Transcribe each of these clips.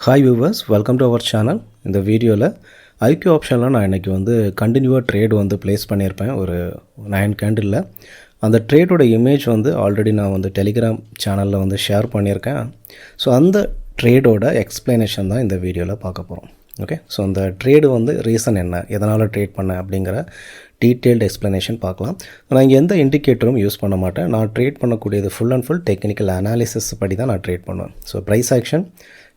Hi viewers, welcome to our channel. இந்த வீடியோவில் IQ ஆப்ஷனில் நான் இன்றைக்கி கண்டினியூவாக ட்ரேடு ப்ளேஸ் பண்ணியிருப்பேன் ஒரு 9 கேண்டிலில். அந்த ட்ரேடோட இமேஜ் ஆல்ரெடி நான் டெலிகிராம் சேனலில் ஷேர் பண்ணியிருக்கேன். ஸோ அந்த ட்ரேடோட எக்ஸ்ப்ளனேஷன் தான் இந்த வீடியோவில் பார்க்க போகிறோம். ஓகே, ஸோ அந்த ட்ரேடு ரீசன் என்ன, எதனால் ட்ரேட் பண்ணேன் அப்படிங்கிற டீட்டெயில்டு எக்ஸ்ப்ளனேஷன் பார்க்கலாம். நான் இங்கே எந்த இண்டிகேட்டரும் யூஸ் பண்ண மாட்டேன். நான் ட்ரேட் பண்ணக்கூடியது full and full technical analysis படி தான் நான் ட்ரேட் பண்ணுவேன். So price action,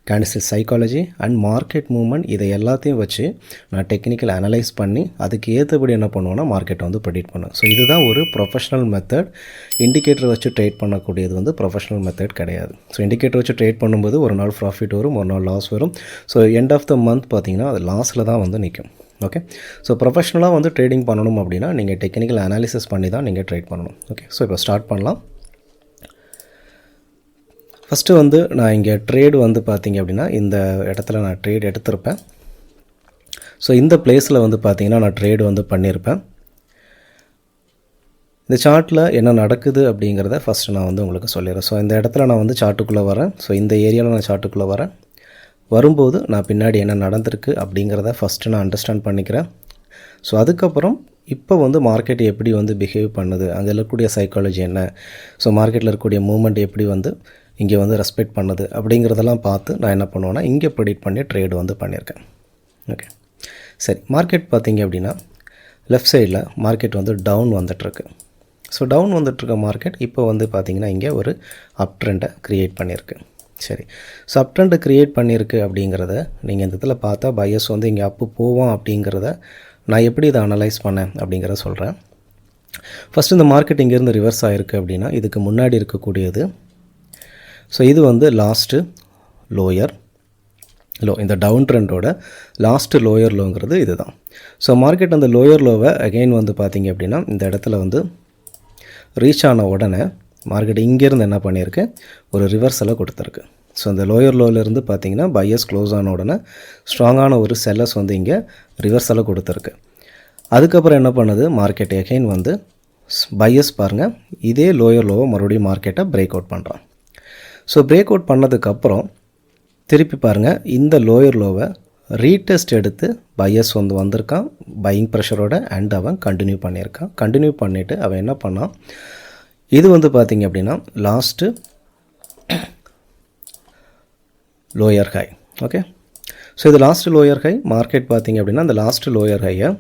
candle psychology and market movement, இதை எல்லாத்தையும் வச்சு நான் டெக்னிக்கல் அனலைஸ் பண்ணி அதுக்கு ஏற்றபடி என்ன பண்ணுவேன்னா மார்க்கெட்டை ப்ரெடிக்ட் பண்ணுவேன். ஸோ இதுதான் ஒரு ப்ரொஃபஷனல் மெத்தட். இண்டிகேட்டர் வச்சு ட்ரேட் பண்ணக்கூடியது ப்ரொஃபஷனல் மெத்தட் கிடையாது. ஸோ இண்டிகேட்டர் வச்சு ட்ரேட் பண்ணும்போது ஒரு நாள் ப்ராஃபிட் வரும், ஒரு நாள் லாஸ் வரும். So end of the month பார்த்திங்கன்னா அது லாஸில் தான் நிற்கும். ஓகே, ஸோ ப்ரொஃபஷனலாக ட்ரேடிங் பண்ணணும் அப்படின்னா நீங்கள் டெக்னிக்கல் அனாலிசிஸ் பண்ணி தான் நீங்கள் ட்ரேட் பண்ணணும். ஓகே, ஸோ இப்போ ஸ்டார்ட் பண்ணலாம். ஃபஸ்ட்டு நான் இங்கே ட்ரேடு பார்த்திங்க அப்படின்னா இந்த இடத்துல நான் ட்ரேட் எடுத்திருப்பேன். ஸோ இந்த பிளேஸில் பார்த்திங்கன்னா நான் ட்ரேடு பண்ணியிருப்பேன். இந்த சார்ட்டில் என்ன நடக்குது அப்படிங்கிறத ஃபஸ்ட்டு நான் உங்களுக்கு சொல்லிடுறேன். ஸோ இந்த இடத்துல நான் சார்ட்டுக்குள்ளே வரேன். ஸோ இந்த ஏரியாவில் நான் சார்ட்டுக்குள்ளே வரேன். வரும்போது நான் பின்னாடி என்ன நடந்திருக்கு அப்படிங்கிறத ஃபஸ்ட்டு நான் அண்டர்ஸ்டாண்ட் பண்ணிக்கிறேன். ஸோ அதுக்கப்புறம் இப்போ மார்க்கெட் எப்படி பிஹேவ் பண்ணுது, அங்கே இருக்கக்கூடிய சைக்காலஜி என்ன, ஸோ மார்க்கெட்டில் இருக்கக்கூடிய மூவ்மெண்ட் எப்படி இங்கே ரெஸ்பெக்ட் பண்ணுது அப்படிங்கிறதெல்லாம் பார்த்து நான் என்ன பண்ணுவேன்னா இங்கே ப்ரெடிக்ட் பண்ணி ட்ரேடு பண்ணியிருக்கேன். ஓகே, சரி. மார்க்கெட் பார்த்திங்க அப்படின்னா லெஃப்ட் சைடில் மார்க்கெட் டவுன் வந்துட்டுருக்கு. ஸோ டவுன் வந்துட்டுருக்க மார்க்கெட் இப்போ பார்த்திங்கன்னா இங்கே ஒரு அப் ட்ரெண்டை க்ரியேட் பண்ணியிருக்கு. சரி, ஸோ அப் ட்ரெண்டை க்ரியேட் பண்ணியிருக்கு அப்படிங்கிறத நீங்கள் இந்த இதில் பார்த்தா பையஸ் இங்கே அப்பு போவோம் அப்படிங்கிறத நான் எப்படி இதை அனலைஸ் பண்ணேன் அப்படிங்கிறத சொல்கிறேன். ஃபஸ்ட்டு இந்த மார்க்கெட் இங்கேருந்து ரிவர்ஸ் ஆகிருக்கு அப்படின்னா இதுக்கு முன்னாடி இருக்கக்கூடியது. ஸோ இது லாஸ்ட்டு லோயர் லோ, இந்த டவுன் ட்ரெண்டோட லாஸ்ட்டு லோயர் லோங்கிறது இது தான். ஸோ மார்க்கெட் அந்த லோயர் லோவை அகெயின் பார்த்திங்க அப்படின்னா இந்த இடத்துல ரீச் ஆன உடனே மார்க்கெட் இங்கேருந்து என்ன பண்ணியிருக்கு, ஒரு ரிவர்ஸலை கொடுத்துருக்கு. ஸோ அந்த லோயர் லோவிலேருந்து பார்த்திங்கன்னா பையர்ஸ் க்ளோஸ் ஆன உடனே ஸ்ட்ராங்கான ஒரு செல்லர்ஸ் இங்கே ரிவர்ஸலை கொடுத்துருக்கு. அதுக்கப்புறம் என்ன பண்ணுது மார்க்கெட் அகெயின் பையர்ஸ் பாருங்கள் இதே லோயர் லோவை மறுபடியும் மார்க்கெட்டை பிரேக் அவுட் பண்ணுறான். ஸோ பிரேக் அவுட் பண்ணதுக்கப்புறம் திருப்பி பாருங்கள் இந்த லோயர் லோவை ரீடெஸ்ட் எடுத்து பையர்ஸ் வந்திருக்கான் பையிங் ப்ரெஷரோட அண்ட் அவன் கண்டினியூ பண்ணியிருக்கான். கண்டினியூ பண்ணிவிட்டு அவன் என்ன பண்ணான், இது பார்த்திங்க அப்படின்னா last lower high. Okay, so இது லாஸ்ட்டு லோயர் ஹை. மார்க்கெட் பார்த்திங்க அப்படின்னா அந்த லாஸ்ட்டு லோயர் ஹையை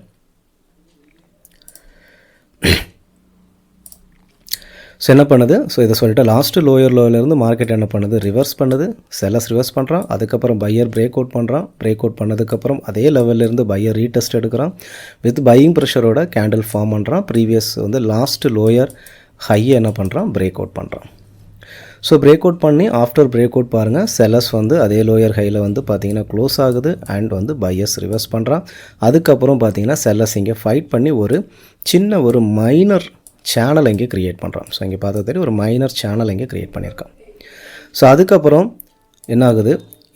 ஸோ என்ன பண்ணுது, ஸோ இதை சொல்லிட்டு லாஸ்ட்டு லோயர் லோவிலேருந்து மார்க்கெட் என்ன பண்ணுது, ரிவர்ஸ் பண்ணுது. செல்லர்ஸ் ரிவர்ஸ் பண்ணுறான். அதுக்கப்புறம் பையர் பிரேக் அவுட் பண்ணுறான். பிரேக் அவுட் பண்ணதுக்கப்புறம் அதே லெவல்லேருந்து பையர் ரீடெஸ்ட் எடுக்கிறான். வித் பையிங் ப்ரெஷரோட கேண்டில் ஃபார்ம் பண்ணுறான். ப்ரீவியஸ் லாஸ்ட்டு லோயர் ஹையை என்ன பண்ணுறான், பிரேக் அவுட் பண்ணுறான். ஸோ பிரேக் அவுட் பண்ணி ஆஃப்டர் பிரேக் அவுட் பாருங்கள் செல்லர்ஸ் அதே லோயர் ஹையில் பார்த்திங்கன்னா க்ளோஸ் ஆகுது அண்ட் பையர்ஸ் ரிவர்ஸ் பண்ணுறான். அதுக்கப்புறம் பார்த்திங்கன்னா செல்லர்ஸ் இங்கே ஃபைட் பண்ணி ஒரு சின்ன ஒரு மைனர் சேனல் இங்கே க்ரியேட் பண்ணுறான். ஸோ இங்கே பார்த்தா தெரியும் ஒரு மைனர் சேனல் இங்கே க்ரியேட் பண்ணியிருக்கான். ஸோ அதுக்கப்புறம் என்ன ஆகுது,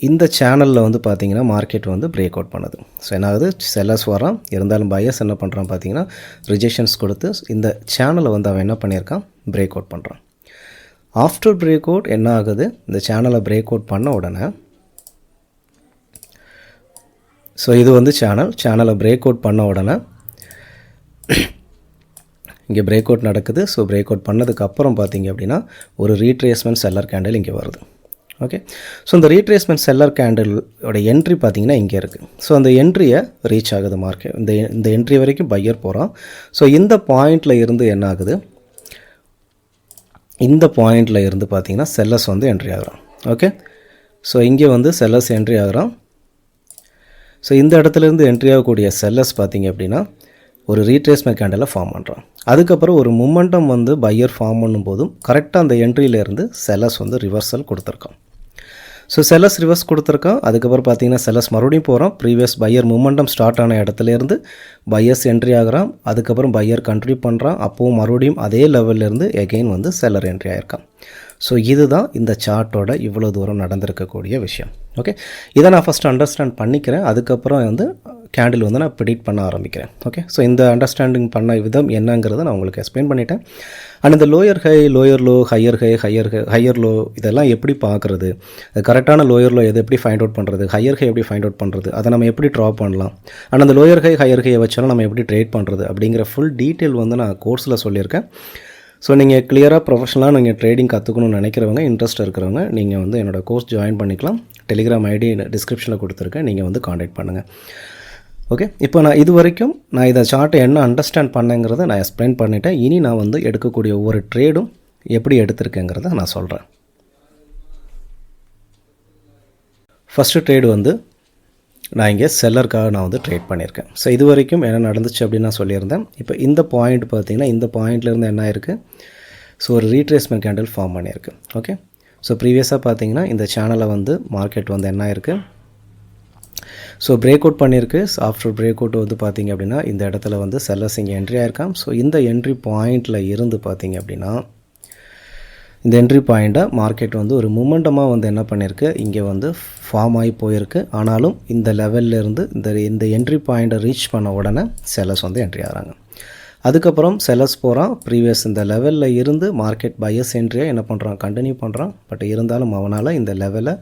இந்த சேனலில் பார்த்திங்கன்னா மார்க்கெட் பிரேக் அவுட் பண்ணுது. ஸோ என்ன ஆகுது, செல்லர்ஸ் வரான், இருந்தாலும் பையர்ஸ் என்ன பண்ணுறான் பார்த்திங்கன்னா ரிஜெக்ஷன்ஸ் கொடுத்து இந்த சேனலை அவன் என்ன பண்ணியிருக்கான், பிரேக் அவுட் பண்ணுறான். ஆஃப்டர் பிரேக் அவுட் என்ன ஆகுது, இந்த சேனலை பிரேக் அவுட் பண்ண உடனே ஸோ இது சேனலை பிரேக் அவுட் பண்ண உடனே இங்கே பிரேக் அவுட் நடக்குது. ஸோ பிரேக் அவுட் பண்ணதுக்கப்புறம் பார்த்திங்க அப்படின்னா ஒரு ரீட்ரேஸ்மெண்ட் செல்லர் கேண்டில் இங்கே வருது. ஓகே, ஸோ இந்த ரீட்ரேஸ்மெண்ட் செல்லர் கேண்டிலோட என்ட்ரி பார்த்திங்கன்னா இங்கே இருக்குது. ஸோ அந்த என்ட்ரியை ரீச் ஆகுது மார்க்கெட். இந்த என்ட்ரி வரைக்கும் பையர் போகிறான். ஸோ இந்த பாயிண்டில் இருந்து என்ன ஆகுது, இந்த பாயிண்டில் இருந்து பார்த்திங்கன்னா செல்லர்ஸ் என்ட்ரி ஆகிறான். ஓகே, ஸோ இங்கே செல்லர்ஸ் என்ட்ரி ஆகிறான். ஸோ இந்த இடத்துலேருந்து என்ட்ரி ஆகக்கூடிய செல்லர்ஸ் பார்த்திங்க அப்படின்னா ஒரு ரீட்ரேஸ்மெண்ட் கேண்டிலை ஃபார்ம் பண்ணுறான். அதுக்கப்புறம் ஒரு மொமெண்டம் பையர் ஃபார்ம் பண்ணும்போதும் கரெக்டாக அந்த என்ட்ரியிலேருந்து செல்லர்ஸ் ரிவர்சல் கொடுத்துருக்கான். ஸோ செல்லர்ஸ் ரிவர்ஸ் கொடுத்துருக்கான். அதுக்கப்புறம் பார்த்திங்கன்னா செல்லர்ஸ் மறுபடியும் போகிறான். ப்ரீவியஸ் பையர் மொமெண்டம் ஸ்டார்ட் ஆன இடத்துலேருந்து பையர்ஸ் என்ட்ரி ஆகிறான். அதுக்கப்புறம் பையர் கண்ட்ரிபியூ பண்ணுறான். அப்போது மறுபடியும் அதே லெவல்லேருந்து எகெயின் செல்லர் என்ட்ரி ஆகிருக்கான். ஸோ இதுதான் இந்த சார்ட்டோட இவ்வளோ தூரம் நடந்திருக்கக்கூடிய விஷயம். ஓகே, இதை நான் ஃபஸ்ட்டு அண்டர்ஸ்டாண்ட் பண்ணிக்கிறேன். அதுக்கப்புறம் கேண்டில் வந்து நான் ப்ரெடிக்ட் பண்ண ஆரம்பிக்கிறேன். ஓகே, ஸோ இந்த அண்டர்ஸ்டாண்டிங் பண்ண விதம் என்னங்கிறத நான் உங்களுக்கு எக்ஸ்பிளைன் பண்ணிட்டேன். அண்ட் இந்த lower high, lower low, higher high, higher low இதெல்லாம் எப்படி பார்க்குறது, கரெக்டான லோயர் லோ எது எப்படி ஃபைண்ட் அவுட் பண்ணுறது, ஹையர் ஹை எப்படி ஃபைண்ட் அவுட் பண்ணுறது, அதை நம்ம எப்படி ட்ரா பண்ணலாம், அண்ட் அந்த லோயர் ஹை, ஹையர் ஹையை வச்சாலும் நம்ம எப்படி ட்ரேட் பண்ணுறது அப்படிங்கிற ஃபுல் டீட்டெயில் வந்து நான் கோர்ஸில் சொல்லியிருக்கேன். ஸோ நீங்கள் கிளியராக ப்ரொஃபஷனலாக நீங்கள் ட்ரேடிங் கற்றுக்கணும்னு நினைக்கிறவங்க, இன்ட்ரெஸ்ட் இருக்கிறவங்க நீங்கள் வந்து என்னோடய கோர்ஸ் ஜாயின் பண்ணிக்கலாம். டெலிகிராம் ஐடி டிஸ்கிரிப்ஷனில் கொடுத்துருக்கேன், நீங்கள் வந்து காண்டாக்ட் பண்ணுங்கள். ஓகே, இப்போ நான் இது வரைக்கும் நான் இதை சார்ட்டை என்ன அண்டர்ஸ்டாண்ட் பண்ணேங்கிறத நான் எக்ஸ்பிளைன் பண்ணிட்டேன். இனி நான் வந்து எடுக்கக்கூடிய ஒவ்வொரு ட்ரேடும் எப்படி எடுத்திருக்கேங்கிறத நான் சொல்கிறேன். ஃபஸ்ட்டு ட்ரேடு வந்து நான் இங்கே செல்லருக்காக நான் வந்து ட்ரேட் பண்ணியிருக்கேன். ஸோ இது வரைக்கும் என்ன நடந்துச்சு அப்படின்னு நான் சொல்லியிருந்தேன். இப்போ இந்த பாயிண்ட் பார்த்திங்கன்னா இந்த பாயிண்ட்லேருந்து என்ன இருக்குது, ஸோ ஒரு ரீட்ரேஸ்மெண்ட் கேண்டில் ஃபார்ம் பண்ணியிருக்கு. ஓகே, ஸோ ப்ரீவியஸாக பார்த்தீங்கன்னா இந்த சேனலை வந்து மார்க்கெட் வந்து என்ன இருக்குது, ஸோ பிரேக் அவுட் பண்ணியிருக்கு. ஆஃப்டர் பிரேக் அவுட் வந்து பார்த்திங்க அப்படின்னா இந்த இடத்துல வந்து செல்லர்ஸ் இங்கே என்ட்ரி ஆயிருக்கான். ஸோ இந்த என்ட்ரி பாயிண்டில் இருந்து பார்த்திங்க அப்படின்னா இந்த என்ட்ரி பாயிண்ட்டை மார்க்கெட் வந்து ஒரு மூமெண்டமாக வந்து என்ன பண்ணியிருக்கு, இங்கே வந்து ஃபார்ம் ஆகி போயிருக்கு. ஆனாலும் இந்த லெவல்லேருந்து இந்த என்ட்ரி பாயிண்ட்டை ரீச் பண்ண உடனே செல்லர்ஸ் வந்து என்ட்ரி ஆகிறாங்க. அதுக்கப்புறம் செல்லர்ஸ் போகிறான். ப்ரீவியஸ் இந்த லெவலில் இருந்து மார்க்கெட் பையர்ஸ் என்ட்ரியாக என்ன பண்ணுறான், கண்டினியூ பண்ணுறான். பட் இருந்தாலும் அவனால் இந்த லெவலை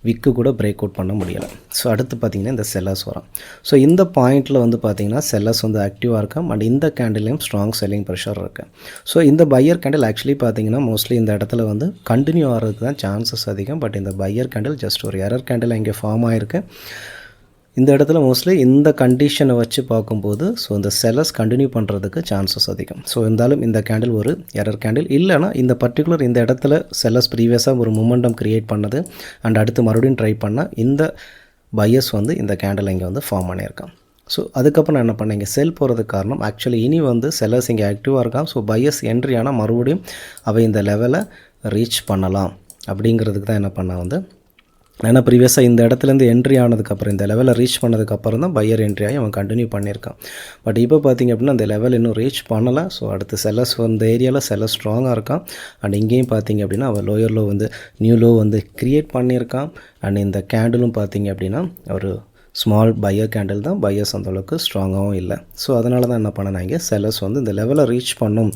விக்கு கூட பிரேக் அவுட் பண்ண முடியலை. ஸோ அடுத்து பார்த்திங்கன்னா இந்த செல்லர்ஸ் வரான். ஸோ இந்த பாயிண்ட்டில் வந்து பார்த்திங்கன்னா செல்லர்ஸ் வந்து ஆக்டிவாக இருக்கான். அண்ட் இந்த கேண்டிலையும் ஸ்ட்ராங் செல்லிங் ப்ரெஷர் இருக்குது. ஸோ இந்த பையர் கேண்டில் ஆக்சுவலி பார்த்திங்கன்னா மோஸ்ட்லி இந்த இடத்துல வந்து கண்டினியூ ஆகிறதுக்கு தான் சான்சஸ் அதிகம். பட் இந்த பையர் கேண்டில் ஜஸ்ட் ஒரு எரர் கேண்டில் இங்கே ஃபார்ம் ஆகிருக்கு. இந்த இடத்துல மோஸ்ட்லி இந்த கண்டிஷனை வச்சு பார்க்கும்போது ஸோ இந்த செல்லர்ஸ் கண்டினியூ பண்ணுறதுக்கு சான்சஸ் அதிகம். ஸோ இருந்தாலும் இந்த கேண்டில் ஒரு எரர் கேண்டில் இல்லைனா இந்த பர்டிகுலர் இந்த இடத்துல செல்லர்ஸ் ப்ரீவியஸாக ஒரு மொமெண்டம் க்ரியேட் பண்ணது அண்ட் அடுத்து மறுபடியும் ட்ரை பண்ணால் இந்த பையர்ஸ் வந்து இந்த கேண்டில் இங்கே வந்து ஃபார்ம் பண்ணியிருக்கான். ஸோ அதுக்கப்புறம் நான் என்ன பண்ணேன், இங்கே செல் போகிறதுக்கு காரணம் ஆக்சுவலி இனி வந்து செல்லர்ஸ் இங்கே ஆக்டிவாக இருக்கான். ஸோ பையர்ஸ் என்ட்ரி ஆனால் மறுபடியும் அவை இந்த லெவலை ரீச் பண்ணலாம் அப்படிங்கிறதுக்கு தான் என்ன பண்ணேன் வந்து, ஏன்னா ப்ரீவியஸாக இந்த இடத்துலேருந்து என்ட்ரி ஆனதுக்கப்புறம் இந்த லெவலில் ரீச் பண்ணதுக்கப்புறம் தான் பையர் என்ட்ரி ஆகி அவன் கண்டினியூ பண்ணியிருக்கான். பட் இப்போ பார்த்திங்க அப்படின்னா அந்த லெவல் இன்னும் ரீச் பண்ணலை. ஸோ அடுத்து செல்லர்ஸ் இந்த ஏரியாவில் செல்லர்ஸ் ஸ்ட்ராங்காக இருக்கான். அண்ட் இங்கேயும் பார்த்திங்க அப்படின்னா அவன் லோயர் லோ வந்து நியூ லோ வந்து க்ரியேட் பண்ணியிருக்கான். அண்ட் இந்த கேண்டிலும் பார்த்திங்க அப்படின்னா ஒரு ஸ்மால் பையர் கேண்டில் தான், பையர்ஸ் அந்தளவுக்கு ஸ்ட்ராங்காகவும் இல்லை. ஸோ அதனால தான் என்ன பண்ணேன், இங்கே செல்லர்ஸ் வந்து இந்த லெவலை ரீச் பண்ணும்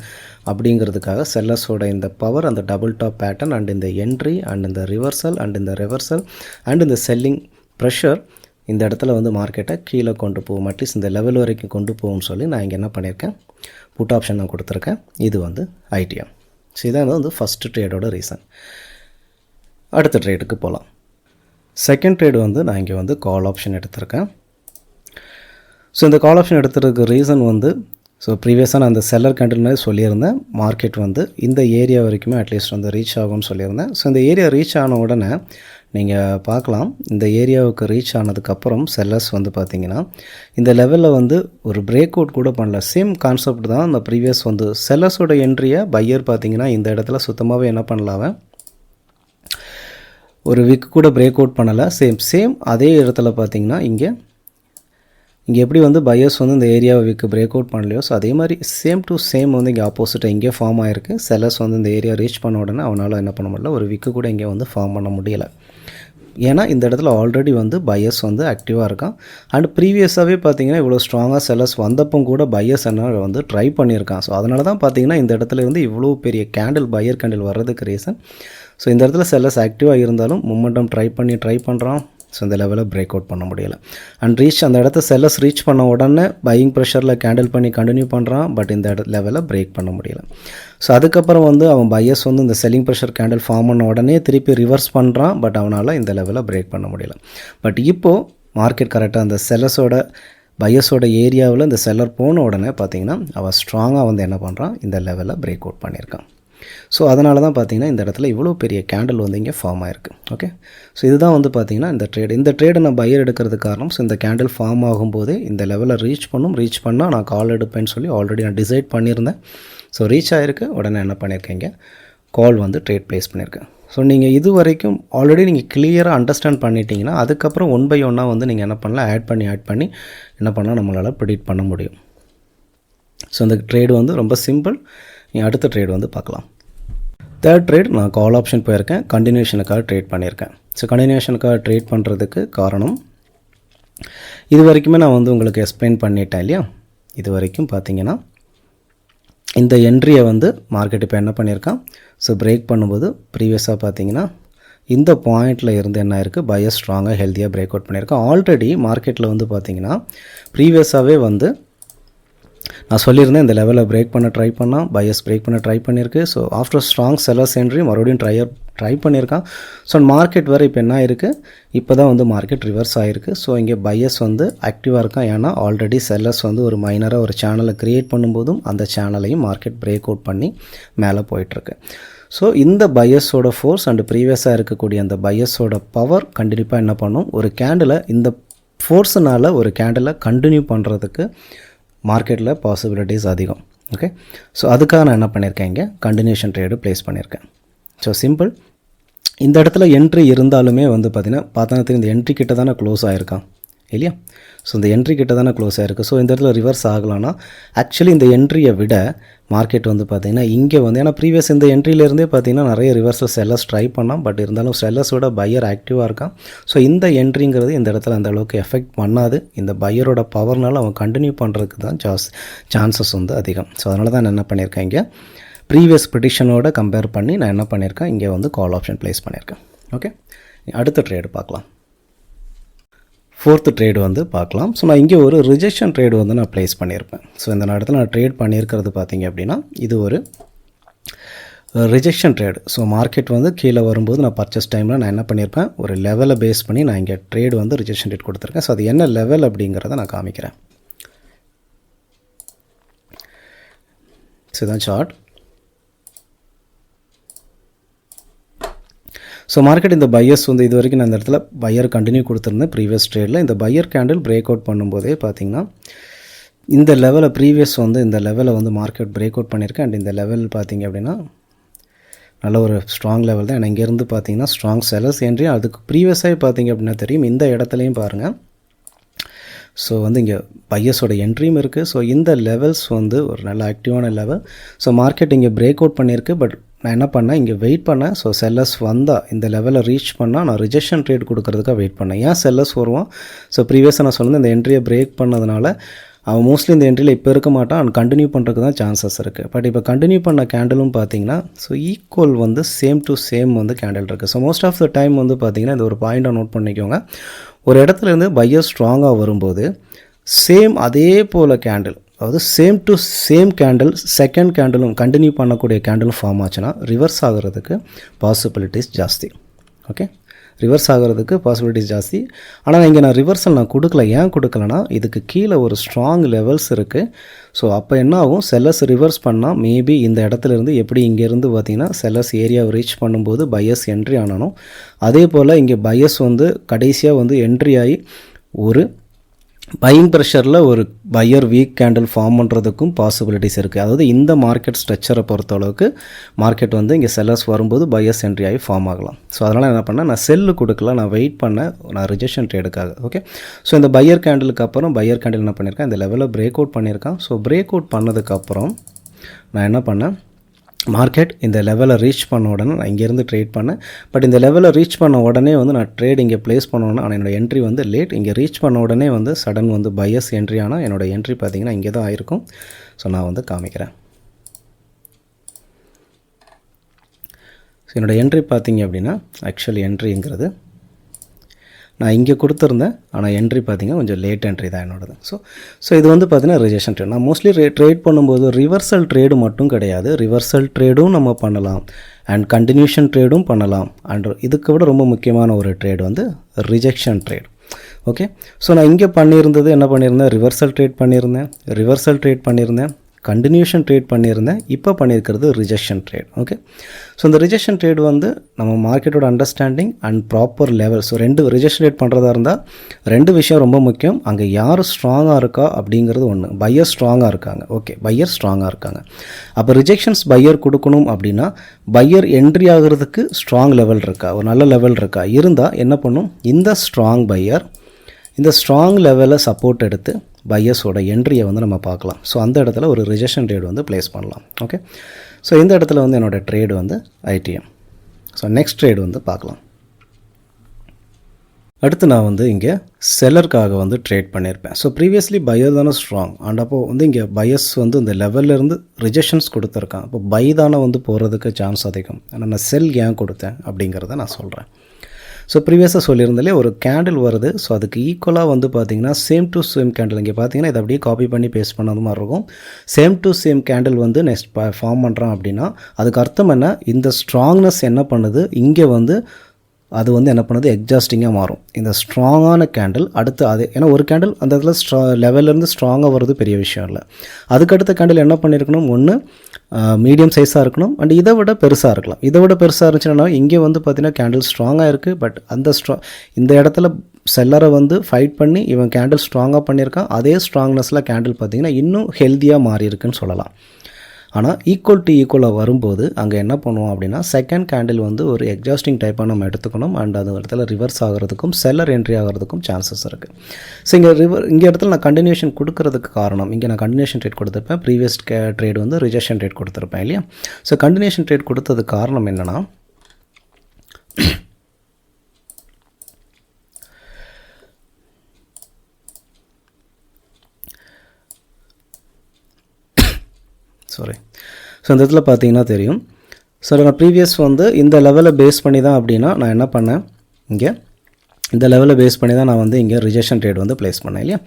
அப்படிங்கிறதுக்காக செல்லர்ஸோட இந்த பவர், அந்த டபுள் டாப் பேட்டர்ன் அண்ட் இந்த என்ட்ரி அண்ட் இந்த ரிவர்சல் அண்ட் இந்த ரிவர்சல் அண்ட் இந்த செல்லிங் ப்ரெஷர் இந்த இடத்துல வந்து மார்க்கெட்டை கீழே கொண்டு போகும், அட்லீஸ்ட் இந்த லெவல் வரைக்கும் கொண்டு போகும்னு சொல்லி நான் இங்கே என்ன பண்ணியிருக்கேன், புட் ஆப்ஷன் நான் கொடுத்துருக்கேன். இது வந்து ஐடிஎம். ஸோ இதான் வந்து ஃபஸ்ட்டு ட்ரேடோட ரீசன். அடுத்த ட்ரேடுக்கு போகலாம். செகண்ட் ட்ரேடு வந்து நான் இங்கே வந்து கால் ஆப்ஷன் எடுத்திருக்கேன். ஸோ இந்த கால் ஆப்ஷன் எடுத்துறதுக்கு ரீசன் வந்து, ஸோ ப்ரீவியஸாக நான் அந்த செல்லர் கேண்டில் சொல்லியிருந்தேன், மார்க்கெட் வந்து இந்த ஏரியா வரைக்குமே அட்லீஸ்ட் வந்து ரீச் ஆகும்னு சொல்லியிருந்தேன். ஸோ இந்த ஏரியா ரீச் ஆன உடனே நீங்கள் பார்க்கலாம், இந்த ஏரியாவுக்கு ரீச் ஆனதுக்கப்புறம் செல்லர்ஸ் வந்து பார்த்திங்கன்னா இந்த லெவலில் வந்து ஒரு பிரேக் அவுட் கூட பண்ணல. சேம் கான்செப்ட் தான் அந்த ப்ரீவியஸ் வந்து செல்லர்ஸோட என்ட்ரியை பையர் பார்த்திங்கன்னா இந்த இடத்துல சுத்தமாகவே என்ன பண்ணலாம், ஒரு விக் கூட பிரேக் அவுட் பண்ணலை. சேம் அதே இடத்துல பார்த்திங்கன்னா இங்கே எப்படி வந்து பையர்ஸ் வந்து இந்த ஏரியாவை விக்கு பிரேக் அவுட் பண்ணலையோ, ஸோ அதே மாதிரி சேம் டு சேம் வந்து இங்கே ஆப்போசிட்டாக இங்கே ஃபார்ம் ஆகிருக்கு. செல்லர்ஸ் வந்து இந்த ஏரியா ரீச் பண்ண உடனே அவனால் என்ன பண்ண முடியல, ஒரு விக்கு கூட இங்கே வந்து ஃபார்ம் பண்ண முடியலை. ஏன்னா இந்த இடத்துல ஆல்ரெடி வந்து பையர்ஸ் வந்து ஆக்டிவாக இருக்கான். அண்ட் ப்ரீவியஸாகவே பார்த்திங்கன்னா இவ்வளோ ஸ்ட்ராங்காக செல்லர்ஸ் வந்தப்போ கூட பையர்ஸ் என்ன வந்து ட்ரை பண்ணியிருக்கான். ஸோ அதனால தான் பார்த்திங்கன்னா இந்த இடத்துல இருந்து இவ்வளோ பெரிய கேண்டில் பையர் கேண்டில் வர்றதுக்கு ரீசன். ஸோ இந்த இடத்துல செல்லர்ஸ் ஆக்டிவாக இருந்தாலும் மொமெண்டம் ட்ரை பண்ணுறான். ஸோ இந்த லெவலில் பிரேக் அவுட் பண்ண முடியலை. அண்ட் அந்த இடத்த செல்லர்ஸ் ரீச் பண்ண உடனே பையிங் ப்ரெஷரில் கேண்டில் பண்ணி கண்டினியூ பண்ணுறான். பட் இந்த லெவலில் பிரேக் பண்ண முடியலை. ஸோ அதுக்கப்புறம் வந்து அவன் பையர்ஸ் வந்து இந்த செல்லிங் ப்ரெஷர் கேண்டில் ஃபார்ம் பண்ண உடனே திருப்பி ரிவர்ஸ் பண்ணுறான். பட் அவனால் இந்த லெவலில் பிரேக் பண்ண முடியலை. பட் இப்போது மார்க்கெட் கரெக்டாக அந்த செல்லர்ஸோட பையர்ஸோட ஏரியாவில் இந்த செல்லர் போன உடனே பார்த்திங்கன்னா அவன் ஸ்ட்ராங்காக வந்து என்ன பண்ணுறான், இந்த லெவலில் பிரேக் அவுட் பண்ணியிருக்கான். ஸோ அதனால தான் பார்த்திங்கன்னா இந்த இடத்துல இவ்வளோ பெரிய கேண்டில் வந்து இங்கே ஃபார்ம் ஆகிருக்கு. ஓகே, ஸோ இதுதான் வந்து பார்த்திங்கன்னா இந்த ட்ரேடை நான் பையர் எடுக்கிறதுக்கு காரணம். ஸோ இந்த கேண்டில் ஃபார்ம் ஆகும்போதே இந்த லெவலில் ரீச் பண்ணால் நான் கால் எடுப்பேன்னு சொல்லி ஆல்ரெடி நான் டிசைட் பண்ணியிருந்தேன். ஸோ ரீச் ஆகிருக்கு. உடனே என்ன பண்ணியிருக்கேங்க, கால் வந்து ட்ரேட் ப்ளேஸ் பண்ணியிருக்கேன். ஸோ நீங்கள் இது வரைக்கும் ஆல்ரெடி நீங்கள் கிளியராக அண்டர்ஸ்டாண்ட் பண்ணிட்டீங்கன்னா அதுக்கப்புறம் 1 by 1 வந்து நீங்கள் என்ன பண்ணலாம், ஆட் பண்ணி என்ன பண்ணால் நம்மளால் ப்ரெடிக்ட் பண்ண முடியும். ஸோ இந்த ட்ரேடு வந்து ரொம்ப சிம்பிள். நீங்கள் அடுத்த ட்ரேட் வந்து பார்க்கலாம். தேர்ட் ட்ரேட் நான் கால் ஆப்ஷன் போயிருக்கேன், கண்டினியூஷனுக்காக ட்ரேட் பண்ணியிருக்கேன். ஸோ கண்டினியூஷனுக்காக ட்ரேட் பண்ணுறதுக்கு காரணம், இது வரைக்குமே நான் வந்து உங்களுக்கு எக்ஸ்பிளைன் பண்ணிட்டேன் இல்லையா. இது வரைக்கும் பார்த்தீங்கன்னா இந்த என்ட்ரியை வந்து மார்க்கெட் இப்போ என்ன பண்ணியிருக்கான், ஸோ பிரேக் பண்ணும்போது ப்ரீவியஸாக பார்த்தீங்கன்னா இந்த பாயிண்டில் இருந்து என்ன இருக்குது, பையர் ஸ்ட்ராங்காக ஹெல்த்தியாக பிரேக் அவுட் பண்ணியிருக்கேன். ஆல்ரெடி மார்க்கெட்டில் வந்து பார்த்தீங்கன்னா ப்ரீவியஸாகவே வந்து நான் சொல்லியிருந்தேன் இந்த லெவலில் பிரேக் பண்ண ட்ரை பண்ணால் பையர்ஸ் பிரேக் பண்ண ட்ரை பண்ணியிருக்கு. So after strong sellers entry மறுபடியும் ட்ரை பண்ணியிருக்கான். ஸோ மார்க்கெட் வேறு இப்போ என்ன இருக்குது, இப்போ தான் வந்து மார்க்கெட் ரிவர்ஸ் ஆகிருக்கு. ஸோ இங்கே பையர்ஸ் வந்து ஆக்டிவாக இருக்கான். ஏன்னா ஆல்ரெடி செல்லர்ஸ் வந்து ஒரு மைனராக ஒரு சேனலை க்ரியேட் பண்ணும்போதும் அந்த சேனலையும் மார்க்கெட் பிரேக் அவுட் பண்ணி மேலே போயிட்டுருக்கு. ஸோ இந்த பையர்ஸோட ஃபோர்ஸ் அண்ட் ப்ரீவியஸாக இருக்கக்கூடிய அந்த பையர்ஸோட பவர் கண்டிப்பாக என்ன பண்ணும், ஒரு கேண்டில் இந்த ஃபோர்ஸுனால் ஒரு கேண்டிலை கண்டினியூ பண்ணுறதுக்கு மார்க்கெட்டில் பாசிபிலிட்டிஸ் அதிகம். ஓகே, ஸோ அதுக்காக நான் என்ன பண்ணியிருக்கேன், இங்கே கண்டினியூஷன் ட்ரேடு ப்ளேஸ் பண்ணியிருக்கேன். So simple. இந்த இடத்துல என்ட்ரி இருந்தாலுமே வந்து பார்த்தீங்கன்னா இந்த என்ட்ரி கிட்ட தானே க்ளோஸ் ஆகிருக்கான் இல்லையா. ஸோ இந்த என்ட்ரி கிட்ட தானே க்ளோஸ் ஆகிருக்கு. ஸோ இந்த இடத்துல ரிவர்ஸ் ஆகலான்னா ஆக்சுவலி இந்த என்ட்ரியை விட மார்க்கெட் வந்து பார்த்திங்கன்னா இங்கே வந்து, ஏன்னா ப்ரீவியஸ் இந்த என்ட்ரியிலேருந்தே பார்த்திங்கன்னா நிறைய ரிவர்ஸில் செல்லர்ஸ் ட்ரை பண்ணால், பட் இருந்தாலும் செல்லர்ஸோட பையர் ஆக்டிவாக இருக்கான். ஸோ இந்த என்ட்ரிங்கிறது இந்த இடத்துல அந்த அளவுக்கு எஃபெக்ட் பண்ணாது. இந்த பையரோட பவர்னால் அவன் கண்டினியூ பண்ணுறதுக்கு தான் சான்சஸ் வந்து அதிகம். ஸோ அதனால தான் நான் என்ன பண்ணியிருக்கேன், இங்கே ப்ரீவியஸ் ப்ரெடிக்ஷனோட கம்பேர் பண்ணி நான் என்ன பண்ணியிருக்கேன், இங்கே வந்து கால் ஆப்ஷன் ப்ளேஸ் பண்ணியிருக்கேன். ஓகே, அடுத்த ட்ரேடு பார்க்கலாம். ஃபோர்த்து ட்ரேடு வந்து பார்க்கலாம். ஸோ நான் இங்கே ஒரு ரிஜெக்ஷன் ட்ரேடு வந்து நான் ப்ளேஸ் பண்ணியிருப்பேன். ஸோ இந்த இடத்துல நான் ட்ரேட் பண்ணியிருக்கிறது பார்த்திங்க அப்படின்னா இது ஒரு ரிஜெக்ஷன் ட்ரேடு. ஸோ மார்க்கெட் வந்து கீழே வரும்போது நான் பர்ச்சேஸ் டைமில் நான் என்ன பண்ணியிருப்பேன், ஒரு லெவலை பேஸ் பண்ணி நான் இங்கே ட்ரேடு வந்து ரிஜெக்ஷன் ரேட் கொடுத்துருக்கேன். ஸோ அது என்ன லெவல் அப்படிங்கிறத நான் காமிக்கிறேன். ஸோ இதான் சார்ட். ஸோ மார்க்கெட் இந்த பையர்ஸ் வந்து இது வரைக்கும் நான் இந்த இடத்துல பையர் கண்டினியூ கொடுத்துருந்தேன் ப்ரீவியஸ் ட்ரேடில். இந்த பையர் கேண்டில் பிரேக் அவுட் பண்ணும்போதே பார்த்திங்கன்னா இந்த லெவலை ப்ரீவியஸ் வந்து இந்த லெவலை வந்து மார்க்கெட் பிரேக் அவுட் பண்ணியிருக்கேன். அண்ட் இந்த லெவல் பார்த்திங்க அப்படின்னா நல்ல ஒரு ஸ்ட்ராங் லெவல் தான். ஏன்னா இங்கேருந்து பார்த்திங்கன்னா ஸ்ட்ராங் செல்லர்ஸ் என்ட்ரி, அதுக்கு ப்ரீவியஸாக பார்த்திங்க அப்படின்னா தெரியும் இந்த இடத்துலையும் பாருங்கள். ஸோ வந்து இங்கே பையர்ஸோட என்ட்ரியும் இருக்குது. ஸோ இந்த லெவல்ஸ் வந்து ஒரு நல்ல ஆக்டிவான லெவல். ஸோ மார்க்கெட் இங்கே பிரேக் அவுட் பண்ணியிருக்கு. பட் நான் என்ன பண்ணேன், இங்கே வெயிட் பண்ணேன். ஸோ செல்லர்ஸ் வந்தால் இந்த லெவலை ரீச் பண்ணால் நான் ரிஜெக்ஷன் ட்ரேட் கொடுக்கறதுக்காக வெயிட் பண்ணேன். ஏன் செல்லர்ஸ் வருவான், ஸோ ப்ரீவியஸாக நான் சொன்னது இந்த என்ட்ரியை பிரேக் பண்ணதுனால அவன் மோஸ்ட்லி இந்த என்ட்ரியில் இப்போ இருக்க மாட்டான். அவன் கண்டினியூ பண்ணுறதுக்கு தான் சான்சஸ் இருக்குது. பட் இப்போ கண்டினியூ பண்ண கேண்டலும் பார்த்தீங்கன்னா ஸோ ஈக்குவல் வந்து சேம் டு சேம் வந்து கேண்டில் இருக்குது. So most of the time வந்து பார்த்திங்கன்னா இந்த ஒரு பாயிண்ட்டை நோட் பண்ணிக்கோங்க. ஒரு இடத்துலேருந்து பையர் ஸ்ட்ராங்காக வரும்போது சேம் அதே போல் கேண்டில், அதாவது same to same candle second கேண்டிலும் கண்டினியூ பண்ணக்கூடிய கேண்டிலும் ஃபார்ம் ஆச்சுன்னா ரிவர்ஸ் ஆகிறதுக்கு பாசிபிலிட்டிஸ் ஜாஸ்தி. ஓகே, ரிவர்ஸ் ஆகிறதுக்கு பாசிபிலிட்டிஸ் ஜாஸ்தி. ஆனால் இங்கே நான் ரிவர்சல் நான் கொடுக்கல. ஏன் கொடுக்கலனா இதுக்கு கீழே ஒரு ஸ்ட்ராங் லெவல்ஸ் இருக்குது. ஸோ அப்போ என்ன ஆகும், செல்லர்ஸ் ரிவர்ஸ் பண்ணால் மேபி இந்த இடத்துலேருந்து எப்படி இங்கேருந்து பார்த்திங்கன்னா செல்லர்ஸ் ஏரியாவை ரீச் பண்ணும்போது பையர்ஸ் என்ட்ரி ஆனாலும், அதே போல் இங்கே பையர்ஸ் வந்து கடைசியாக வந்து என்ட்ரி ஆகி ஒரு பையிங் ப்ரெஷரில் ஒரு பையர் வீக் கேண்டில் ஃபார்ம் பண்ணுறதுக்கும் பாசிபிலிட்டிஸ் இருக்குது. அதாவது இந்த மார்க்கெட் ஸ்ட்ரக்சரை பொறுத்தளவுக்கு மார்க்கெட் வந்து இங்கே செல்லர்ஸ் வரும்போது பையர்ஸ் என்ட்ரி ஆகி ஃபார்ம் ஆகலாம். ஸோ அதனால் என்ன பண்ணேன், நான் செல்லு கொடுக்கல, நான் வெயிட் பண்ணேன் நான் ரிஜெக்ஷன் ட்ரேடுக்காக. ஓகே, ஸோ இந்த பையர் கேண்டிலுக்கு அப்புறம் பையர் கேண்டில் என்ன பண்ணியிருக்கேன், இந்த லெவலில் பிரேக் அவுட் பண்ணியிருக்கான். ஸோ பிரேக் அவுட் பண்ணதுக்கப்புறம் நான் என்ன பண்ணேன், மார்க்கெட் இந்த லெவலை ரீச் பண்ண உடனே நான் இங்கேருந்து ட்ரேட் பண்ணேன். பட் இந்த லெவலை ரீச் பண்ண உடனே வந்து நான் ட்ரேட் இங்கே ப்ளேஸ் பண்ணோன்னா, ஆனால் என்னோடய என்ட்ரி வந்து லேட். இங்கே ரீச் பண்ண உடனே வந்து சடன் வந்து பையர்ஸ் என்ட்ரி ஆனால் என்னோடய என்ட்ரி பார்த்திங்கன்னா இங்கே தான் ஆயிருக்கும். ஸோ நான் வந்து காமிக்கிறேன். ஸோ என்னோடய என்ட்ரி பார்த்திங்க அப்படின்னா ஆக்சுவலி என்ட்ரிங்கிறது நான் இங்கே கொடுத்துருந்தேன். ஆனால் என்ட்ரி பார்த்திங்கன்னா கொஞ்சம் லேட் என்ட்ரி தான் என்னோடது. ஸோ இது வந்து பார்த்திங்கன்னா ரிஜெக்ஷன் ட்ரேட். நான் மோஸ்ட்லி ட்ரேட் பண்ணும்போது ரிவர்சல் ட்ரேடு மட்டும் கிடையாது, ரிவர்சல் ட்ரேடும் நம்ம பண்ணலாம் அண்ட் கண்டினியூஷன் ட்ரேடும் பண்ணலாம். அண்ட் இதுக்கு விட ரொம்ப முக்கியமான ஒரு ட்ரேடு வந்து ரிஜெக்ஷன் ட்ரேட். ஓகே, ஸோ நான் இங்கே பண்ணியிருந்தது என்ன பண்ணியிருந்தேன், ரிவர்சல் ட்ரேட் பண்ணியிருந்தேன், கண்டினியூஷன் ட்ரேட் பண்ணியிருந்தேன். இப்போ பண்ணியிருக்கிறது ரிஜெக்ஷன் ட்ரேட். ஓகே, ஸோ இந்த ரிஜெக்ஷன் ட்ரேட் வந்து நம்ம மார்க்கெட்டோட understanding and proper level. So rejection trade பண்ணுறதா இருந்தால் ரெண்டு விஷயம் ரொம்ப முக்கியம். அங்கே யார் ஸ்ட்ராங்காக இருக்கா அப்படிங்கிறது ஒன்று. பையர் ஸ்ட்ராங்காக இருக்காங்க. ஓகே, பையர் ஸ்ட்ராங்காக இருக்காங்க. அப்போ ரிஜெக்ஷன்ஸ் பையர் கொடுக்கணும் அப்படின்னா பையர் என்ட்ரி ஆகிறதுக்கு ஸ்ட்ராங் லெவல் இருக்கா, ஒரு நல்ல லெவல் இருக்கா, இருந்தால் என்ன பண்ணும், இந்த ஸ்ட்ராங் பையர் இந்த ஸ்ட்ராங் லெவலில் சப்போர்ட் எடுத்து பையர்ஸோட என்ட்ரியை வந்து நம்ம பார்க்கலாம். ஸோ அந்த இடத்துல ஒரு ரிஜெக்ஷன் ட்ரேட் வந்து ப்ளேஸ் பண்ணலாம். ஓகே, ஸோ இந்த இடத்துல வந்து என்னோடய ட்ரேடு வந்து ஐடிஎம். ஸோ நெக்ஸ்ட் ட்ரேடு வந்து பார்க்கலாம். அடுத்து நான் வந்து இங்கே செல்லருக்காக வந்து ட்ரேட் பண்ணியிருப்பேன். ஸோ ப்ரீவியஸ்லி பையர் தானே ஸ்ட்ராங் அண்ட் அப்போது வந்து இங்கே பையர்ஸ் வந்து இந்த லெவல்லேருந்து ரிஜெக்ஷன்ஸ் கொடுத்துருக்கான். அப்போ பை தானே வந்து போகிறதுக்கு சான்ஸ் அதிகம். ஆனால் நான் செல் ஏன் கொடுத்தேன் அப்படிங்கிறத நான் சொல்கிறேன். ஸோ ப்ரீவியஸாக சொல்லியிருந்தாலே ஒரு கேண்டில் வருது. ஸோ அதுக்கு ஈக்குவலாக வந்து பார்த்திங்கன்னா சேம் டு சேம் கேண்டில் இங்கே பார்த்தீங்கன்னா இதை அப்படியே காப்பி பண்ணி பேஸ்ட் பண்ணது மாதிரி இருக்கும். சேம் டு சேம் கேண்டில் வந்து நெக்ஸ்ட் ஃபார்ம் பண்ணுறான் அப்படின்னா அதுக்கு அர்த்தம் என்ன, இந்த ஸ்ட்ராங்னஸ் என்ன பண்ணுது, இங்கே வந்து அது வந்து என்ன பண்ணுது, எக்ஸாஸ்டிங்காக மாறும். இந்த ஸ்ட்ராங்கான கேண்டில் அடுத்து அது ஏன்னா ஒரு கேண்டில் அந்த இடத்துல லெவல்லேருந்து ஸ்ட்ராங்காக வருது பெரிய விஷயம் இல்லை. அதுக்கடுத்த கேண்டில் என்ன பண்ணியிருக்கணும், ஒன்று மீடியம் சைஸாக இருக்கணும் அண்ட் இதை விட பெருசாக இருக்கலாம். இதை விட பெருசாக இருந்துச்சுன்னா இங்கே வந்து பார்த்திங்கன்னா கேண்டில் ஸ்ட்ராங்காக இருக்குது. பட் அந்த இந்த இடத்துல செல்லரை வந்து ஃபைட் பண்ணி இவன் கேண்டில் ஸ்ட்ராங்காக பண்ணியிருக்கான். அதே ஸ்ட்ராங்னஸில் கேண்டில் பார்த்திங்கன்னா இன்னும் ஹெல்த்தியாக மாறி இருக்குன்னு சொல்லலாம். ஆனால் ஈக்குவல் டு ஈக்குவலாக வரும்போது அங்கே என்ன பண்ணுவோம் அப்படின்னா செகண்ட் கேண்டில் வந்து ஒரு எக்ஸாஸ்டிங் டைப்பாக நம்ம எடுத்துக்கணும் அண்ட் அது இடத்துல ரிவர்ஸ் ஆகிறதுக்கும் செல்லர் என்ட்ரி ஆகிறதுக்கும் சான்சஸ் இருக்குது. ஸோ இங்கே இடத்துல நான் கண்டினியூஷன் கொடுக்கறதுக்கு காரணம், இங்கே நான் கண்டினியூஷன் ட்ரேட் கொடுத்துருப்பேன், ப்ரீவியஸ் ட்ரேட் வந்து ரிஜெக்ஷன் ட்ரேட் கொடுத்துருப்பேன் இல்லையா. ஸோ கண்டினியூஷன் ட்ரேட் கொடுத்ததுக்கு காரணம் என்னென்னா ஸோ இந்த இடத்துல பார்த்தீங்கன்னா தெரியும். ஸோ நான் ப்ரீவியஸ் வந்து இந்த லெவலை பேஸ் பண்ணி தான் அப்படின்னா நான் என்ன பண்ணேன், இங்கே இந்த லெவலை பேஸ் பண்ணி தான் நான் வந்து இங்கே ரிஜெக்ஷன் ட்ரேட் வந்து ப்ளேஸ் பண்ணேன் இல்லையா.